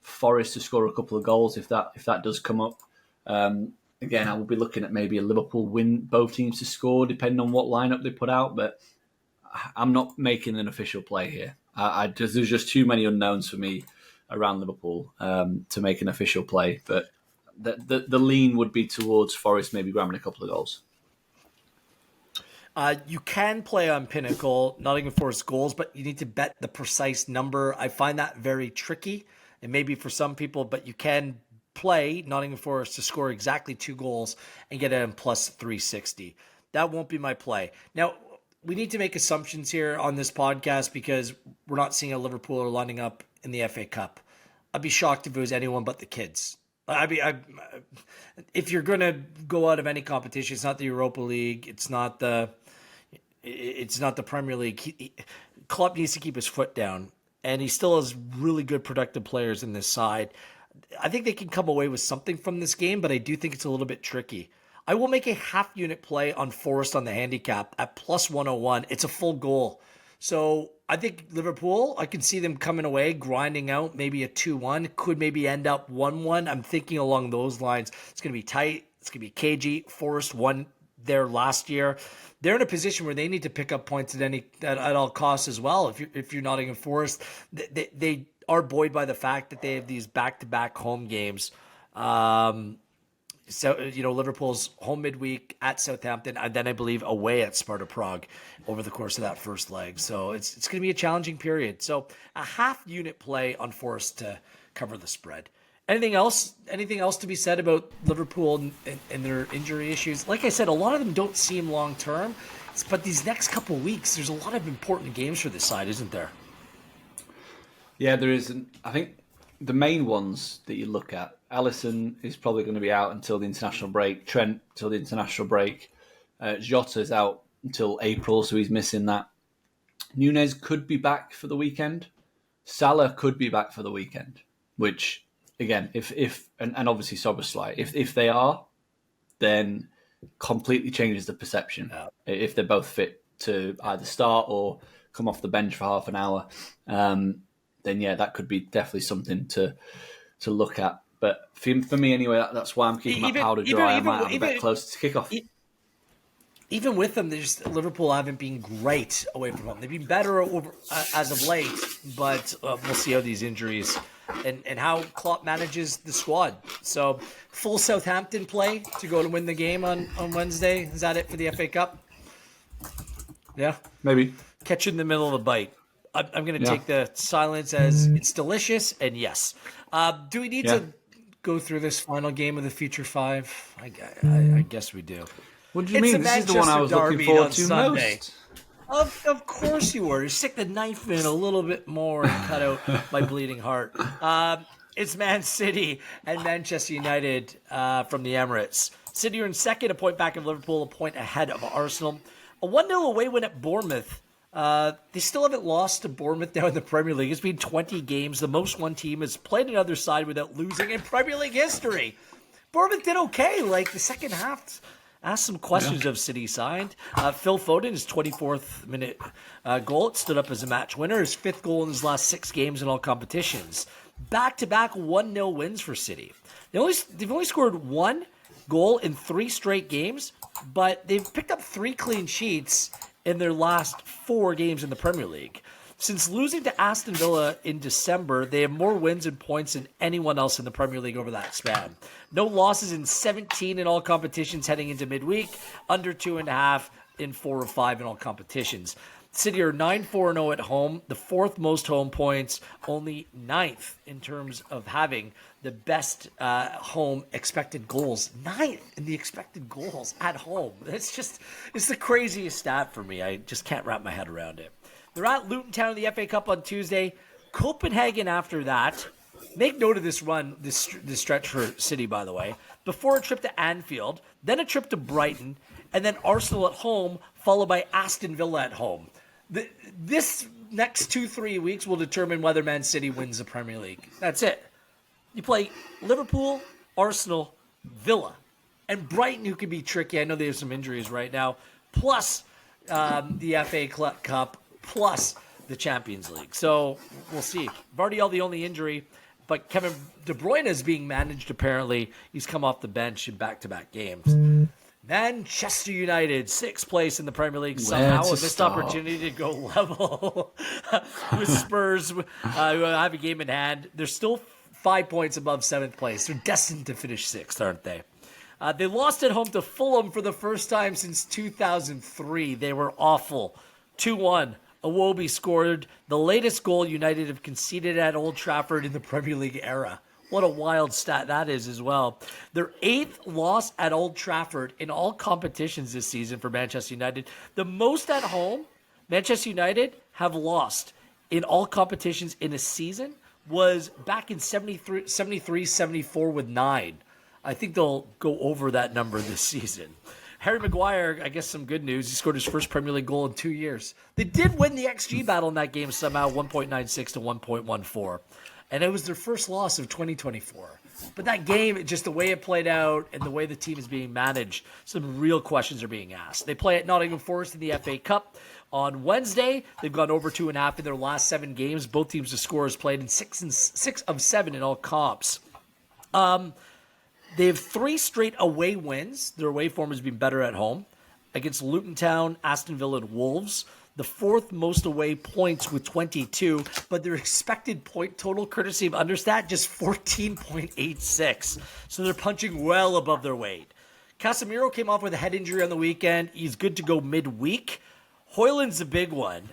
Forest to score a couple of goals if that does come up. Again, I would be looking at maybe a Liverpool win, both teams to score, depending on what lineup they put out. But I'm not making an official play here. There's just too many unknowns for me around Liverpool to make an official play. But the lean would be towards Forest maybe grabbing a couple of goals. You can play on Pinnacle Nottingham Forest goals, but you need to bet the precise number. I find that very tricky, and maybe for some people, but you can play Nottingham Forest to score exactly 2 goals and get it in plus 360. That won't be my play. Now, we need to make assumptions here on this podcast because we're not seeing a Liverpool lining up in the FA Cup. I'd be shocked if it was anyone but the kids. If you're going to go out of any competition, it's not the Europa League, it's not the Premier League. Klopp needs to keep his foot down, and he still has really good productive players in this side. I think they can come away with something from this game, but I do think it's a little bit tricky. I will make a half-unit play on Forest on the handicap at plus 101. It's a full goal. So I think Liverpool, I can see them coming away, grinding out maybe a 2-1. Could maybe end up 1-1. I'm thinking along those lines. It's going to be tight. It's going to be cagey. Forest won there last year. They're in a position where they need to pick up points at all costs as well. If you're Nottingham Forest, they are buoyed by the fact that they have these back-to-back home games. So, Liverpool's home midweek at Southampton, and then I believe away at Sparta Prague over the course of that first leg. So it's going to be a challenging period. So a half unit play on Forest to cover the spread. Anything else? Anything else to be said about Liverpool and their injury issues? Like I said, a lot of them don't seem long term, but these next couple of weeks, there's a lot of important games for this side, isn't there? Yeah, there is. I think the main ones that you look at, Alisson is probably going to be out until the international break. Trent until the international break. Jota's out until April, so he's missing that. Nunez could be back for the weekend. Salah could be back for the weekend, which, again, if and obviously Szoboszlai, if they are, then completely changes the perception. Yeah. If they're both fit to either start or come off the bench for half an hour, then yeah, that could be definitely something to look at. But for me anyway, that's why I'm keeping my powder dry. I might have a bet close to kickoff. Even with them, Liverpool haven't been great away from home. They've been better as of late, but we'll see how these injuries and how Klopp manages the squad. So full Southampton play to go to win the game on Wednesday. Is that it for the FA Cup? Yeah? Maybe. Catch in the middle of a bite. I'm going to take the silence as it's delicious, and yes. Do we need to go through this final game of the Future Five? I guess we do. What do you mean? This is the one I was looking forward to most. Of course you were. Stick the knife in a little bit more and cut out my bleeding heart. It's Man City and Manchester United from the Emirates. City are in second, a point back of Liverpool, a point ahead of Arsenal. A 1-0 away win at Bournemouth. They still haven't lost to Bournemouth now in the Premier League. It's been 20 games. The most one team has played another side without losing in Premier League history. Bournemouth did okay. Like the second half, asked some questions of City side. Phil Foden, his 24th minute goal, it stood up as a match winner. His 5th goal in his last 6 games in all competitions. Back-to-back 1-0 wins for City. They've only scored 1 goal in 3 straight games, but they've picked up 3 clean sheets in their last 4 games in the Premier League. Since losing to Aston Villa in December, they have more wins and points than anyone else in the Premier League over that span. No losses in 17 in all competitions heading into midweek, under 2.5 in 4 of 5 in all competitions. City are 9-4-0 at home, the 4th most home points, only 9th in terms of having the best home expected goals. 9th in the expected goals at home. It's the craziest stat for me. I just can't wrap my head around it. They're at Luton Town in the FA Cup on Tuesday. Copenhagen after that. Make note of this run, this stretch for City, by the way. Before a trip to Anfield, then a trip to Brighton, and then Arsenal at home, followed by Aston Villa at home. This next 2-3 weeks will determine whether Man City wins the Premier League. That's it. You play Liverpool, Arsenal, Villa, and Brighton, who can be tricky. I know they have some injuries right now. Plus the FA Cup, plus the Champions League. So we'll see. Vardy, the only injury, but Kevin De Bruyne is being managed apparently. He's come off the bench in back-to-back games. Manchester United, 6th place in the Premier League, somehow a missed opportunity to go level with Spurs, who have a game in hand. They're still 5 points above 7th place. They're destined to finish 6th, aren't they? They lost at home to Fulham for the first time since 2003. They were awful. 2-1. Iwobi scored the latest goal United have conceded at Old Trafford in the Premier League era. What a wild stat that is as well. Their 8th loss at Old Trafford in all competitions this season for Manchester United. The most at home Manchester United have lost in all competitions in a season was back in 73-74 with 9. I think they'll go over that number this season. Harry Maguire, I guess some good news. He scored his first Premier League goal in 2 years. They did win the XG battle in that game somehow, 1.96 to 1.14. And it was their first loss of 2024. But that game, just the way it played out and the way the team is being managed, some real questions are being asked. They play at Nottingham Forest in the FA Cup on Wednesday. They've gone over 2.5 in their last 7 games. Both teams to score has played in 6 of 7 in all comps. They have 3 straight away wins. Their away form has been better at home against Luton Town, Aston Villa, and Wolves. the fourth most away points with 22, but their expected point total, courtesy of understat, just 14.86. So they're punching well above their weight. Casemiro came off with a head injury on the weekend. He's good to go midweek. Hoyland's the big one.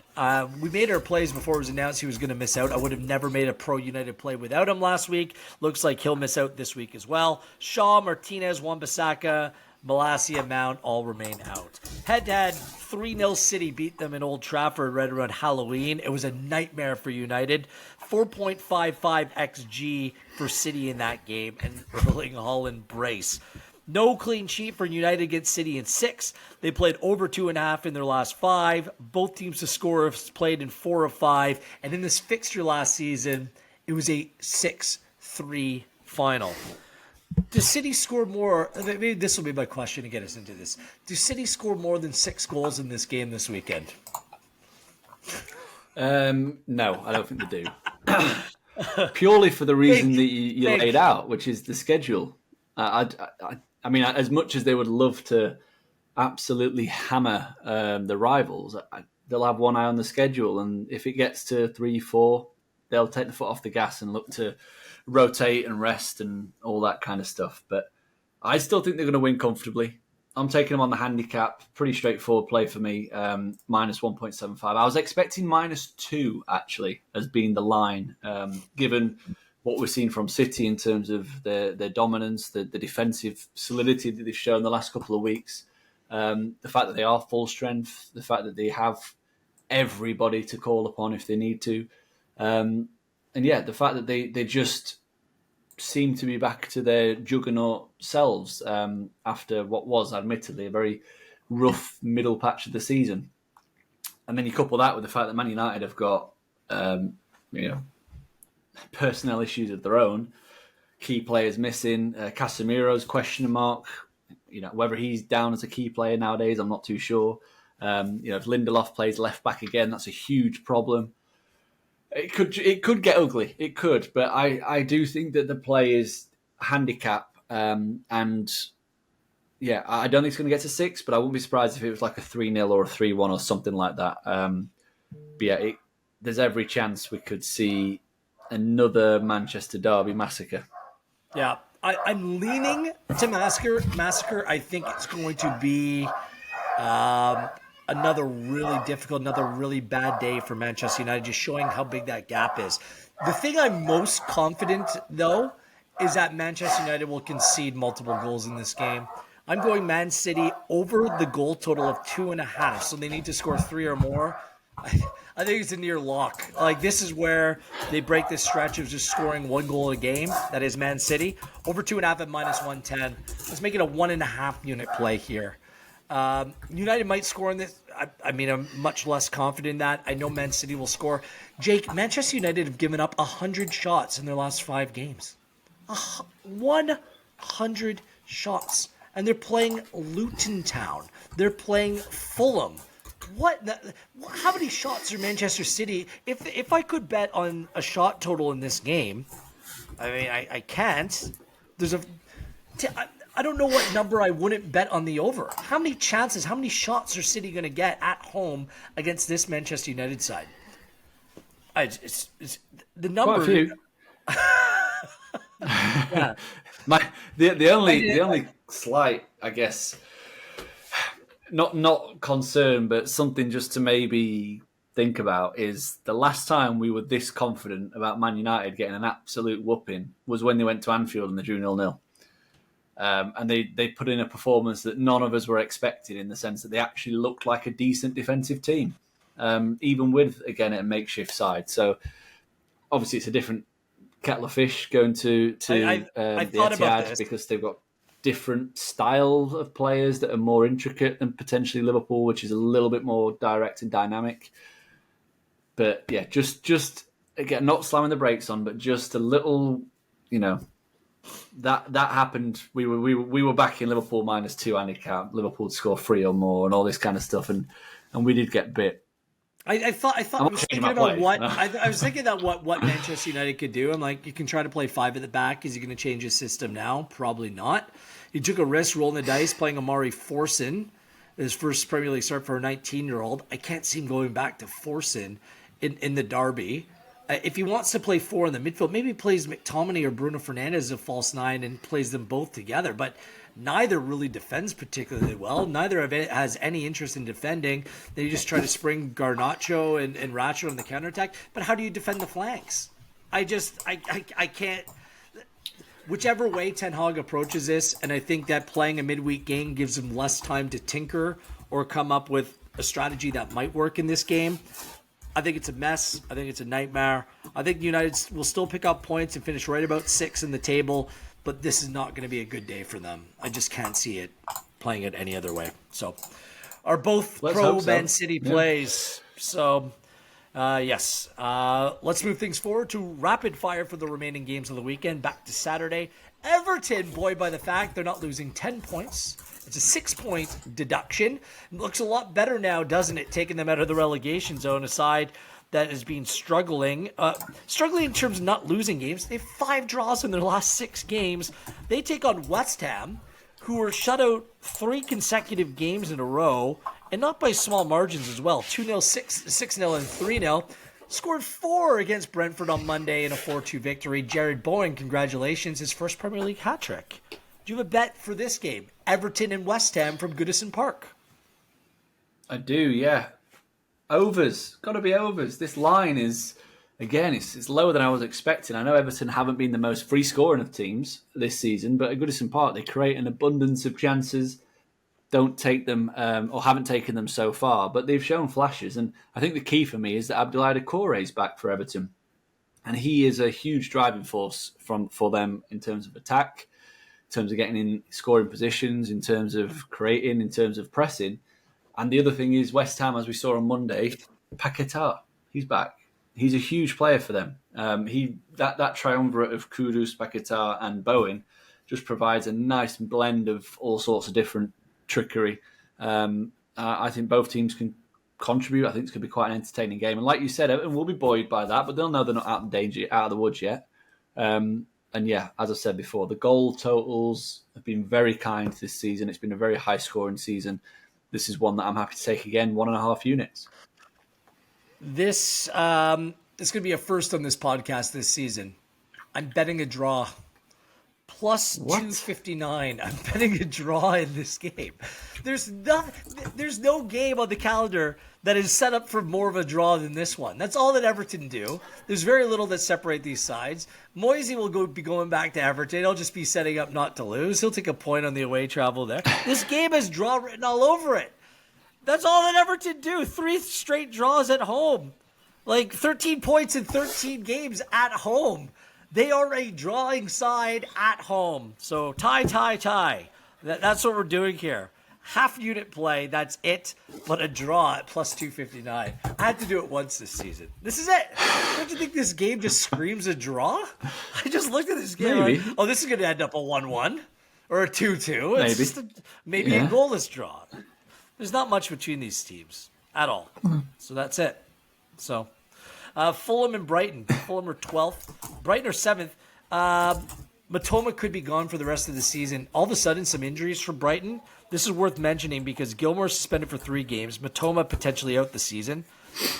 We made our plays before it was announced he was going to miss out. I would have never made a pro United play without him last week. Looks like he'll miss out this week as well. Shaw, Martinez, Wan-Bissaka, Malacia, Mount all remain out. Head-to-head, 3-0 City beat them in Old Trafford right around Halloween. It was a nightmare for United. 4.55 XG for City in that game, and Erling Haaland brace. No clean sheet for United against City in 6. They played over 2.5 in their last 5. Both teams to score have played in 4 of 5. And in this fixture last season, it was a 6-3 final. Does City score more? Maybe this will be my question to get us into this. Do City score more than 6 goals in this game this weekend? No, I don't think they do. Purely for the reason that you laid out, which is the schedule. I mean, as much as they would love to absolutely hammer the rivals, they'll have one eye on the schedule. And if it gets to 3-4, they'll take the foot off the gas and look to rotate and rest and all that kind of stuff. But I still think they're going to win comfortably. I'm taking them on the handicap. Pretty straightforward play for me, minus 1.75. I was expecting -2, actually, as being the line, given what we've seen from City in terms of their dominance, the defensive solidity that they've shown the last couple of weeks, the fact that they are full strength, the fact that they have everybody to call upon if they need to. And yeah, the fact that they just seem to be back to their juggernaut selves after what was admittedly a very rough middle patch of the season. And then you couple that with the fact that Man United have got, personnel issues of their own, key players missing, Casemiro's question mark, whether he's down as a key player nowadays, I'm not too sure. If Lindelof plays left back again, that's a huge problem. It could get ugly. It could, but I do think that the play is handicap, and yeah, I don't think it's going to get to 6, but I wouldn't be surprised if it was like a 3-0 or a 3-1 or something like that. But yeah, there's every chance we could see another Manchester derby massacre. Yeah, I'm leaning to massacre. I think it's going to be another really difficult, another really bad day for Manchester United, just showing how big that gap is. The thing I'm most confident, though, is that Manchester United will concede multiple goals in this game. I'm going Man City over the goal total of 2.5, so they need to score 3 or more. I think it's a near lock. Like, this is where they break this stretch of just scoring 1 goal a game. That is Man City. Over 2.5 at minus 110. Let's make it a 1.5 unit play here. United might score in this. I'm much less confident in that. I know Man City will score. Jake, Manchester United have given up 100 shots in their last 5 games. 100 shots. And they're playing Luton Town. They're playing Fulham. How many shots are Manchester City? If I could bet on a shot total in this game, I mean, I can't. I don't know what number I wouldn't bet on the over. How many chances, how many shots are City going to get at home against this Manchester United side? It's the number. Quite a few. Yeah. The only slight, I guess, not concern, but something just to maybe think about is the last time we were this confident about Man United getting an absolute whooping was when they went to Anfield and they drew 0-0. And they put in a performance that none of us were expecting, in the sense that they actually looked like a decent defensive team, even with, again, a makeshift side. So obviously it's a different kettle of fish going to the Etihad, because they've got different style of players that are more intricate than potentially Liverpool, which is a little bit more direct and dynamic. But yeah, just again, not slamming the brakes on, but just a little, that happened. We were back in Liverpool -2 handicap. Liverpool to score 3 or more, and all this kind of stuff, and we did get bit. I was thinking about what Manchester United could do. I'm like, you can try to play 5 at the back. Is he going to change his system now? Probably not. He took a risk rolling the dice, playing Amari Forson. his first Premier League start for a 19-year-old. I can't see him going back to Forsen in the derby. If he wants to play 4 in the midfield, maybe he plays McTominay or Bruno Fernandes as a false 9 and plays them both together. But neither really defends particularly well. Neither has any interest in defending. They just try to spring Garnacho and Ratchet on the counterattack. But how do you defend the flanks? I can't. Whichever way Ten Hag approaches this, and I think that playing a midweek game gives him less time to tinker or come up with a strategy that might work in this game. I think it's a mess. I think it's a nightmare. I think United will still pick up points and finish right about 6 in the table, but this is not going to be a good day for them. I just can't see it playing it any other way. So, are both Man City plays. So, yes. Let's move things forward to rapid fire for the remaining games of the weekend. Back to Saturday. Everton, buoyed by the fact they're not losing 10 points. It's a 6-point deduction. It looks a lot better now, doesn't it? Taking them out of the relegation zone, a side that has been struggling. Struggling in terms of not losing games. They have 5 draws in their last 6 games. They take on West Ham, who were shut out 3 consecutive games in a row, and not by small margins as well. 2-0, 6-0, and 3-0. Scored 4 against Brentford on Monday in a 4-2 victory. Jared Bowen, congratulations, his first Premier League hat-trick. Do you have a bet for this game? Everton and West Ham from Goodison Park. I do, yeah. Overs. Got to be overs. This line is, again, it's lower than I was expecting. I know Everton haven't been the most free scoring of teams this season, but at Goodison Park they create an abundance of chances, don't take them, or haven't taken them so far, but they've shown flashes. And I think the key for me is that Abdoulaye Doucouré is back for Everton. And he is a huge driving force for them in terms of attack, in terms of getting in scoring positions, in terms of creating, in terms of pressing. And the other thing is West Ham, as we saw on Monday, Paquetá, he's back. He's a huge player for them. That triumvirate of Kudus, Paquetá and Bowen just provides a nice blend of all sorts of different trickery. I think both teams can contribute. I think it's going to be quite an entertaining game. And like you said, Everton will be buoyed by that, but they'll know they're not out of the woods yet. And yeah, as I said before, the goal totals have been very kind this season. It's been a very high-scoring season. This is one that I'm happy to take again, 1.5 units. This is going to be a first on this podcast this season. I'm betting a draw. Plus 259. I'm betting a draw in this game. There's no game on the calendar that is set up for more of a draw than this one. That's all that Everton do. There's very little that separate these sides. Moisey will be going back to Everton. He'll just be setting up not to lose. He'll take a point on the away travel there. This game has draw written all over it. That's all that Everton do. 3 straight draws at home. Like 13 points in 13 games at home. They are a drawing side at home. So tie. That's what we're doing here. Half unit play, that's it. But a draw at plus 259. I had to do it once this season. This is it. Don't you think this game just screams a draw? I just looked at this game. Maybe. Like, this is going to end up a 1-1 or a 2-2. It's just maybe a goalless draw. There's not much between these teams at all. So that's it. So... Fulham and Brighton. Fulham are 12th. Brighton are 7th. Matoma could be gone for the rest of the season. All of a sudden, some injuries for Brighton. This is worth mentioning because Gilmore's suspended for 3 games. Matoma potentially out the season.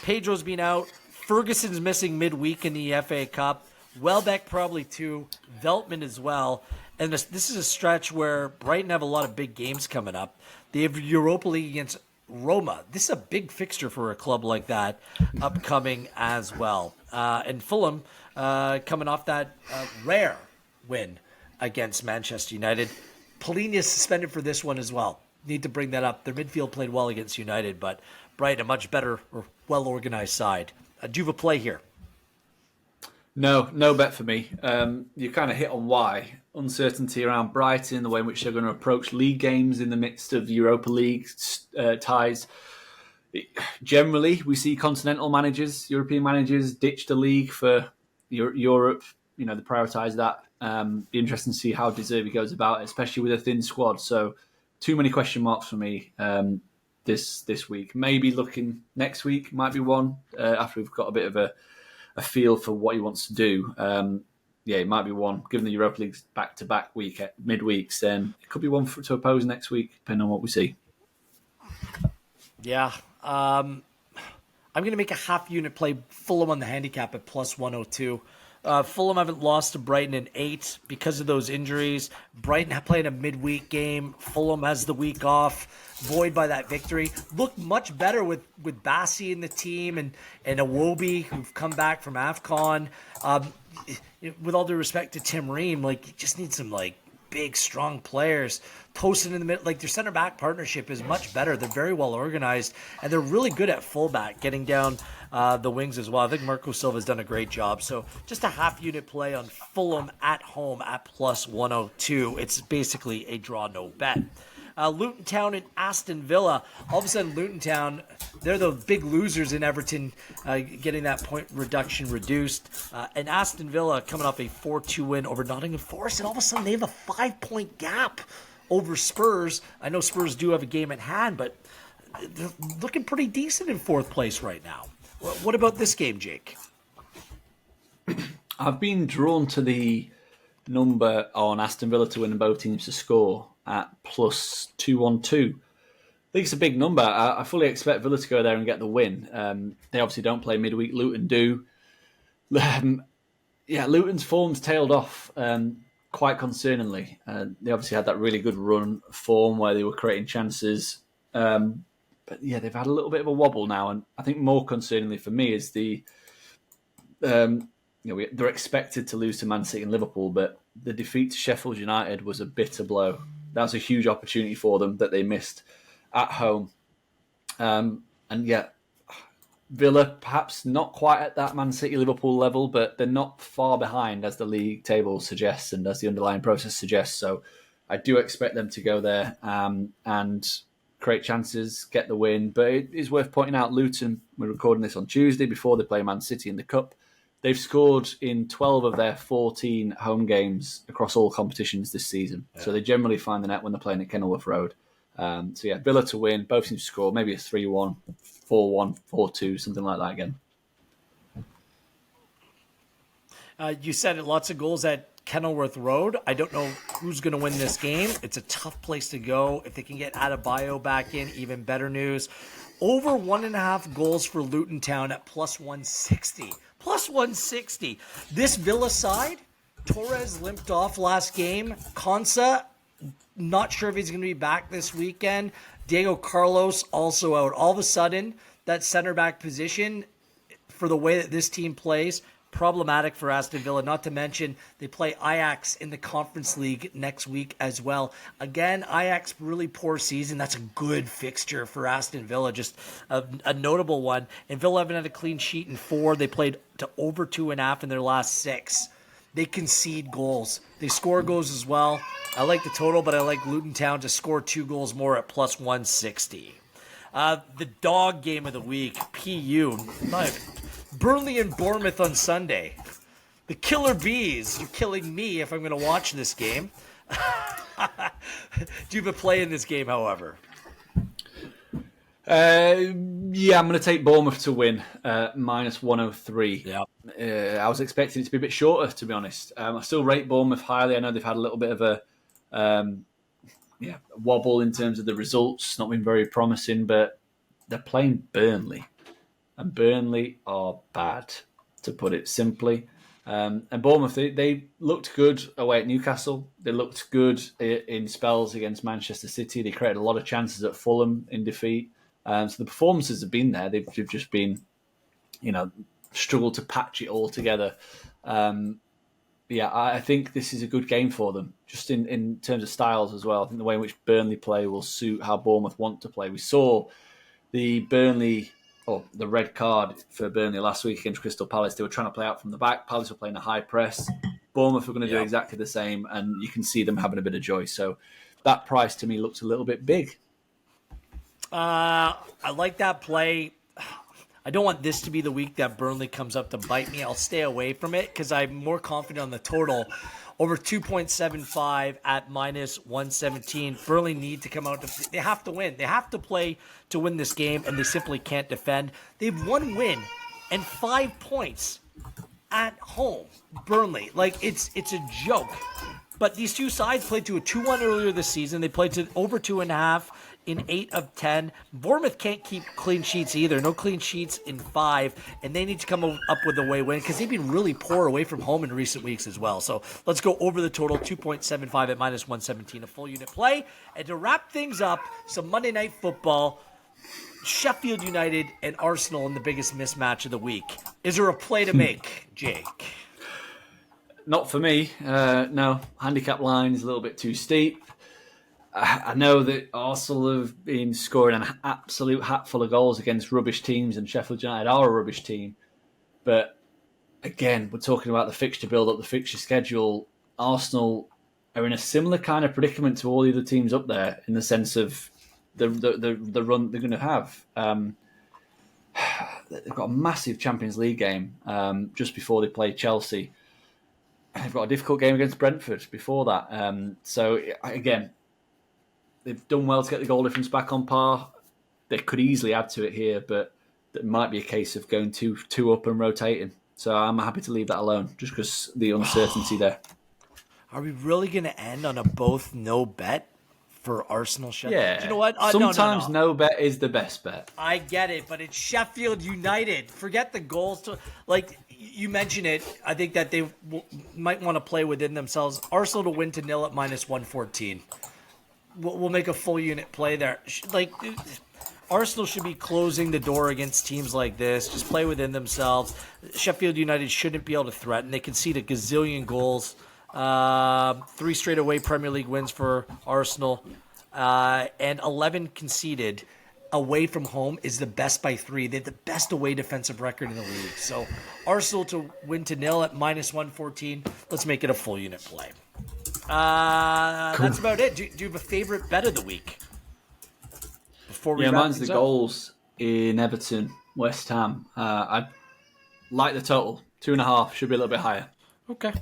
Pedro's been out. Ferguson's missing midweek in the FA Cup. Welbeck probably too. Veltman as well. And this is a stretch where Brighton have a lot of big games coming up. They have Europa League against Roma. This is a big fixture for a club like that upcoming as well. And Fulham coming off that rare win against Manchester United. Polina's suspended for this one as well. Need to bring that up. Their midfield played well against United, but Brighton, a much better or well-organized side. Do you have a play here? No bet for me. You kind of hit on why. Uncertainty around Brighton, the way in which they're going to approach league games in the midst of Europa League ties. Generally, we see continental managers, European managers, ditch the league for Europe. They prioritise that. Be interesting to see how De Zerbi goes about it, especially with a thin squad. So, too many question marks for me this week. Maybe looking next week might be one after we've got a bit of a feel for what he wants to do. It might be one. Given the Europa League's back-to-back midweeks, then it could be one to oppose next week, depending on what we see. Yeah. I'm going to make a half unit play Fulham on the handicap at plus 102. Fulham haven't lost to Brighton in 8 because of those injuries. Brighton playing a midweek game. Fulham has the week off, buoyed by that victory. Looked much better with Bassi in the team and Iwobi, who've come back from AFCON. With all due respect to Tim Ream, like, you just need some, like, big, strong players. Tosin in the middle, like, their center back partnership is much better. They're very well organized, and they're really good at fullback, getting down the wings as well. I think Marco Silva's done a great job. So just a half unit play on Fulham at home at plus 102. It's basically a draw no bet. Luton Town and Aston Villa. All of a sudden, Luton Town, they're the big losers in Everton, getting that point reduction reduced. And Aston Villa coming off a 4-2 win over Nottingham Forest, and all of a sudden they have a 5-point gap over Spurs. I know Spurs do have a game at hand, but they're looking pretty decent in 4th place right now. What about this game, Jake? I've been drawn to the number on Aston Villa to win and both teams to score at plus 212. I think it's a big number. I fully expect Villa to go there and get the win. They obviously don't play midweek. Luton do. Luton's form's tailed off quite concerningly. They obviously had that really good run form where they were creating chances. But yeah, they've had a little bit of a wobble now. And I think more concerningly for me is they're expected to lose to Man City and Liverpool, but the defeat to Sheffield United was a bitter blow. That was a huge opportunity for them that they missed at home. And yet, Villa perhaps not quite at that Man City Liverpool level, but they're not far behind as the league table suggests and as the underlying process suggests. So I do expect them to go there and create chances, get the win. But it is worth pointing out, Luton, we're recording this on Tuesday before they play Man City in the Cup. They've scored in 12 of their 14 home games across all competitions this season. Yeah. So they generally find the net when they're playing at Kenilworth Road. Villa to win, both teams to score, maybe a 3-1, 4-1, 4-2, something like that again. You said it, lots of goals at Kenilworth Road. I don't know who's going to win this game. It's a tough place to go. If they can get Adebayo back in, even better news. Over 1.5 goals for Luton Town at plus 160. Plus 160. This Villa side, Torres limped off last game. Konsa, not sure if he's going to be back this weekend. Diego Carlos also out. All of a sudden, that center back position, for the way that this team plays, problematic for Aston Villa. Not to mention, they play Ajax in the Conference League next week as well. Again, Ajax, really poor season. That's a good fixture for Aston Villa, just a notable one. And Villa haven't had a clean sheet in 4. They played to over 2.5 in their last 6. They concede goals. They score goals as well. I like the total, but I like Luton Town to score 2 goals more at plus 160. The dog game of the week, PU. Burnley and Bournemouth on Sunday. The Killer Bees. You're killing me if I'm going to watch this game. Do you have a play in this game, however? I'm going to take Bournemouth to win, minus 103. Yeah. I was expecting it to be a bit shorter, to be honest. I still rate Bournemouth highly. I know they've had a little bit of a wobble in terms of the results. Not been very promising, but they're playing Burnley. And Burnley are bad, to put it simply. And Bournemouth, they looked good away at Newcastle. They looked good in spells against Manchester City. They created a lot of chances at Fulham in defeat. So the performances have been there. They've just been, struggled to patch it all together. I think this is a good game for them, just in terms of styles as well. I think the way in which Burnley play will suit how Bournemouth want to play. We saw the red card for Burnley last week against Crystal Palace. They were trying to play out from the back. Palace were playing a high press. Bournemouth were going to do exactly the same, and you can see them having a bit of joy. So that price to me looks a little bit big. I like that play. I don't want this to be the week that Burnley comes up to bite me. I'll stay away from it because I'm more confident on the total. Over 2.75 at minus 117. Burnley need to come out. They have to win. They have to play to win this game, and they simply can't defend. They've 1 win and 5 points at home. Burnley. It's a joke. But these two sides played to a 2-1 earlier this season. They played to over 2.5 in 8 of 10. Bournemouth can't keep clean sheets either. No clean sheets in 5, and they need to come up with a away win because they've been really poor away from home in recent weeks as well. So let's go over the total, 2.75 at minus 117, a full unit play. And to wrap things up, some Monday Night Football, Sheffield United and Arsenal in the biggest mismatch of the week. Is there a play to make, Jake? Not for me. No, handicap line is a little bit too steep. I know that Arsenal have been scoring an absolute hatful of goals against rubbish teams, and Sheffield United are a rubbish team. But again, we're talking about the fixture build-up, the fixture schedule. Arsenal are in a similar kind of predicament to all the other teams up there in the sense of the run they're going to have. They've got a massive Champions League game just before they play Chelsea. They've got a difficult game against Brentford before that. So again, they've done well to get the goal difference back on par. They could easily add to it here, but it might be a case of going two up and rotating. So I'm happy to leave that alone, just because the uncertainty there. Are we really going to end on a both no bet for Arsenal? Yeah. You know what? Sometimes no bet is the best bet. I get it, but it's Sheffield United. Forget the goals. You mentioned it. I think that they might want to play within themselves. Arsenal to win to 0 at minus 114. We'll make a full unit play there. Arsenal should be closing the door against teams like this. Just play within themselves. Sheffield United shouldn't be able to threaten. They concede a gazillion goals. 3 straight away Premier League wins for Arsenal. And 11 conceded away from home is the best by 3. They have the best away defensive record in the league. So Arsenal to win to 0 at minus 114. Let's make it a full unit play. Cool. That's about it. Do you have a favorite bet of the week? Mine's the goals in Everton, West Ham. I like the total. 2.5 should be a little bit higher. Okay.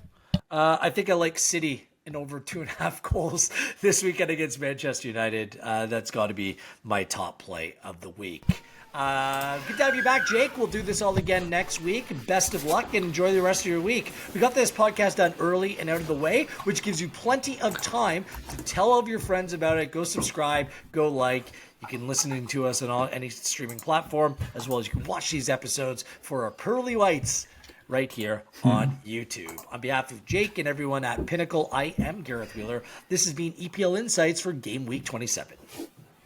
I think I like City in over 2.5 goals this weekend against Manchester United. That's got to be my top play of the week. Good to have you back, Jake. We'll do this all again next week. Best of luck and enjoy the rest of your week. We got this podcast done early and out of the way, which gives you plenty of time to tell all of your friends about it. Go subscribe, go like. You can listen to us on any streaming platform, as well as you can watch these episodes for our pearly whites right here on YouTube. On behalf of Jake and everyone at Pinnacle, I am Gareth Wheeler. This has been EPL Insights for Game Week 27.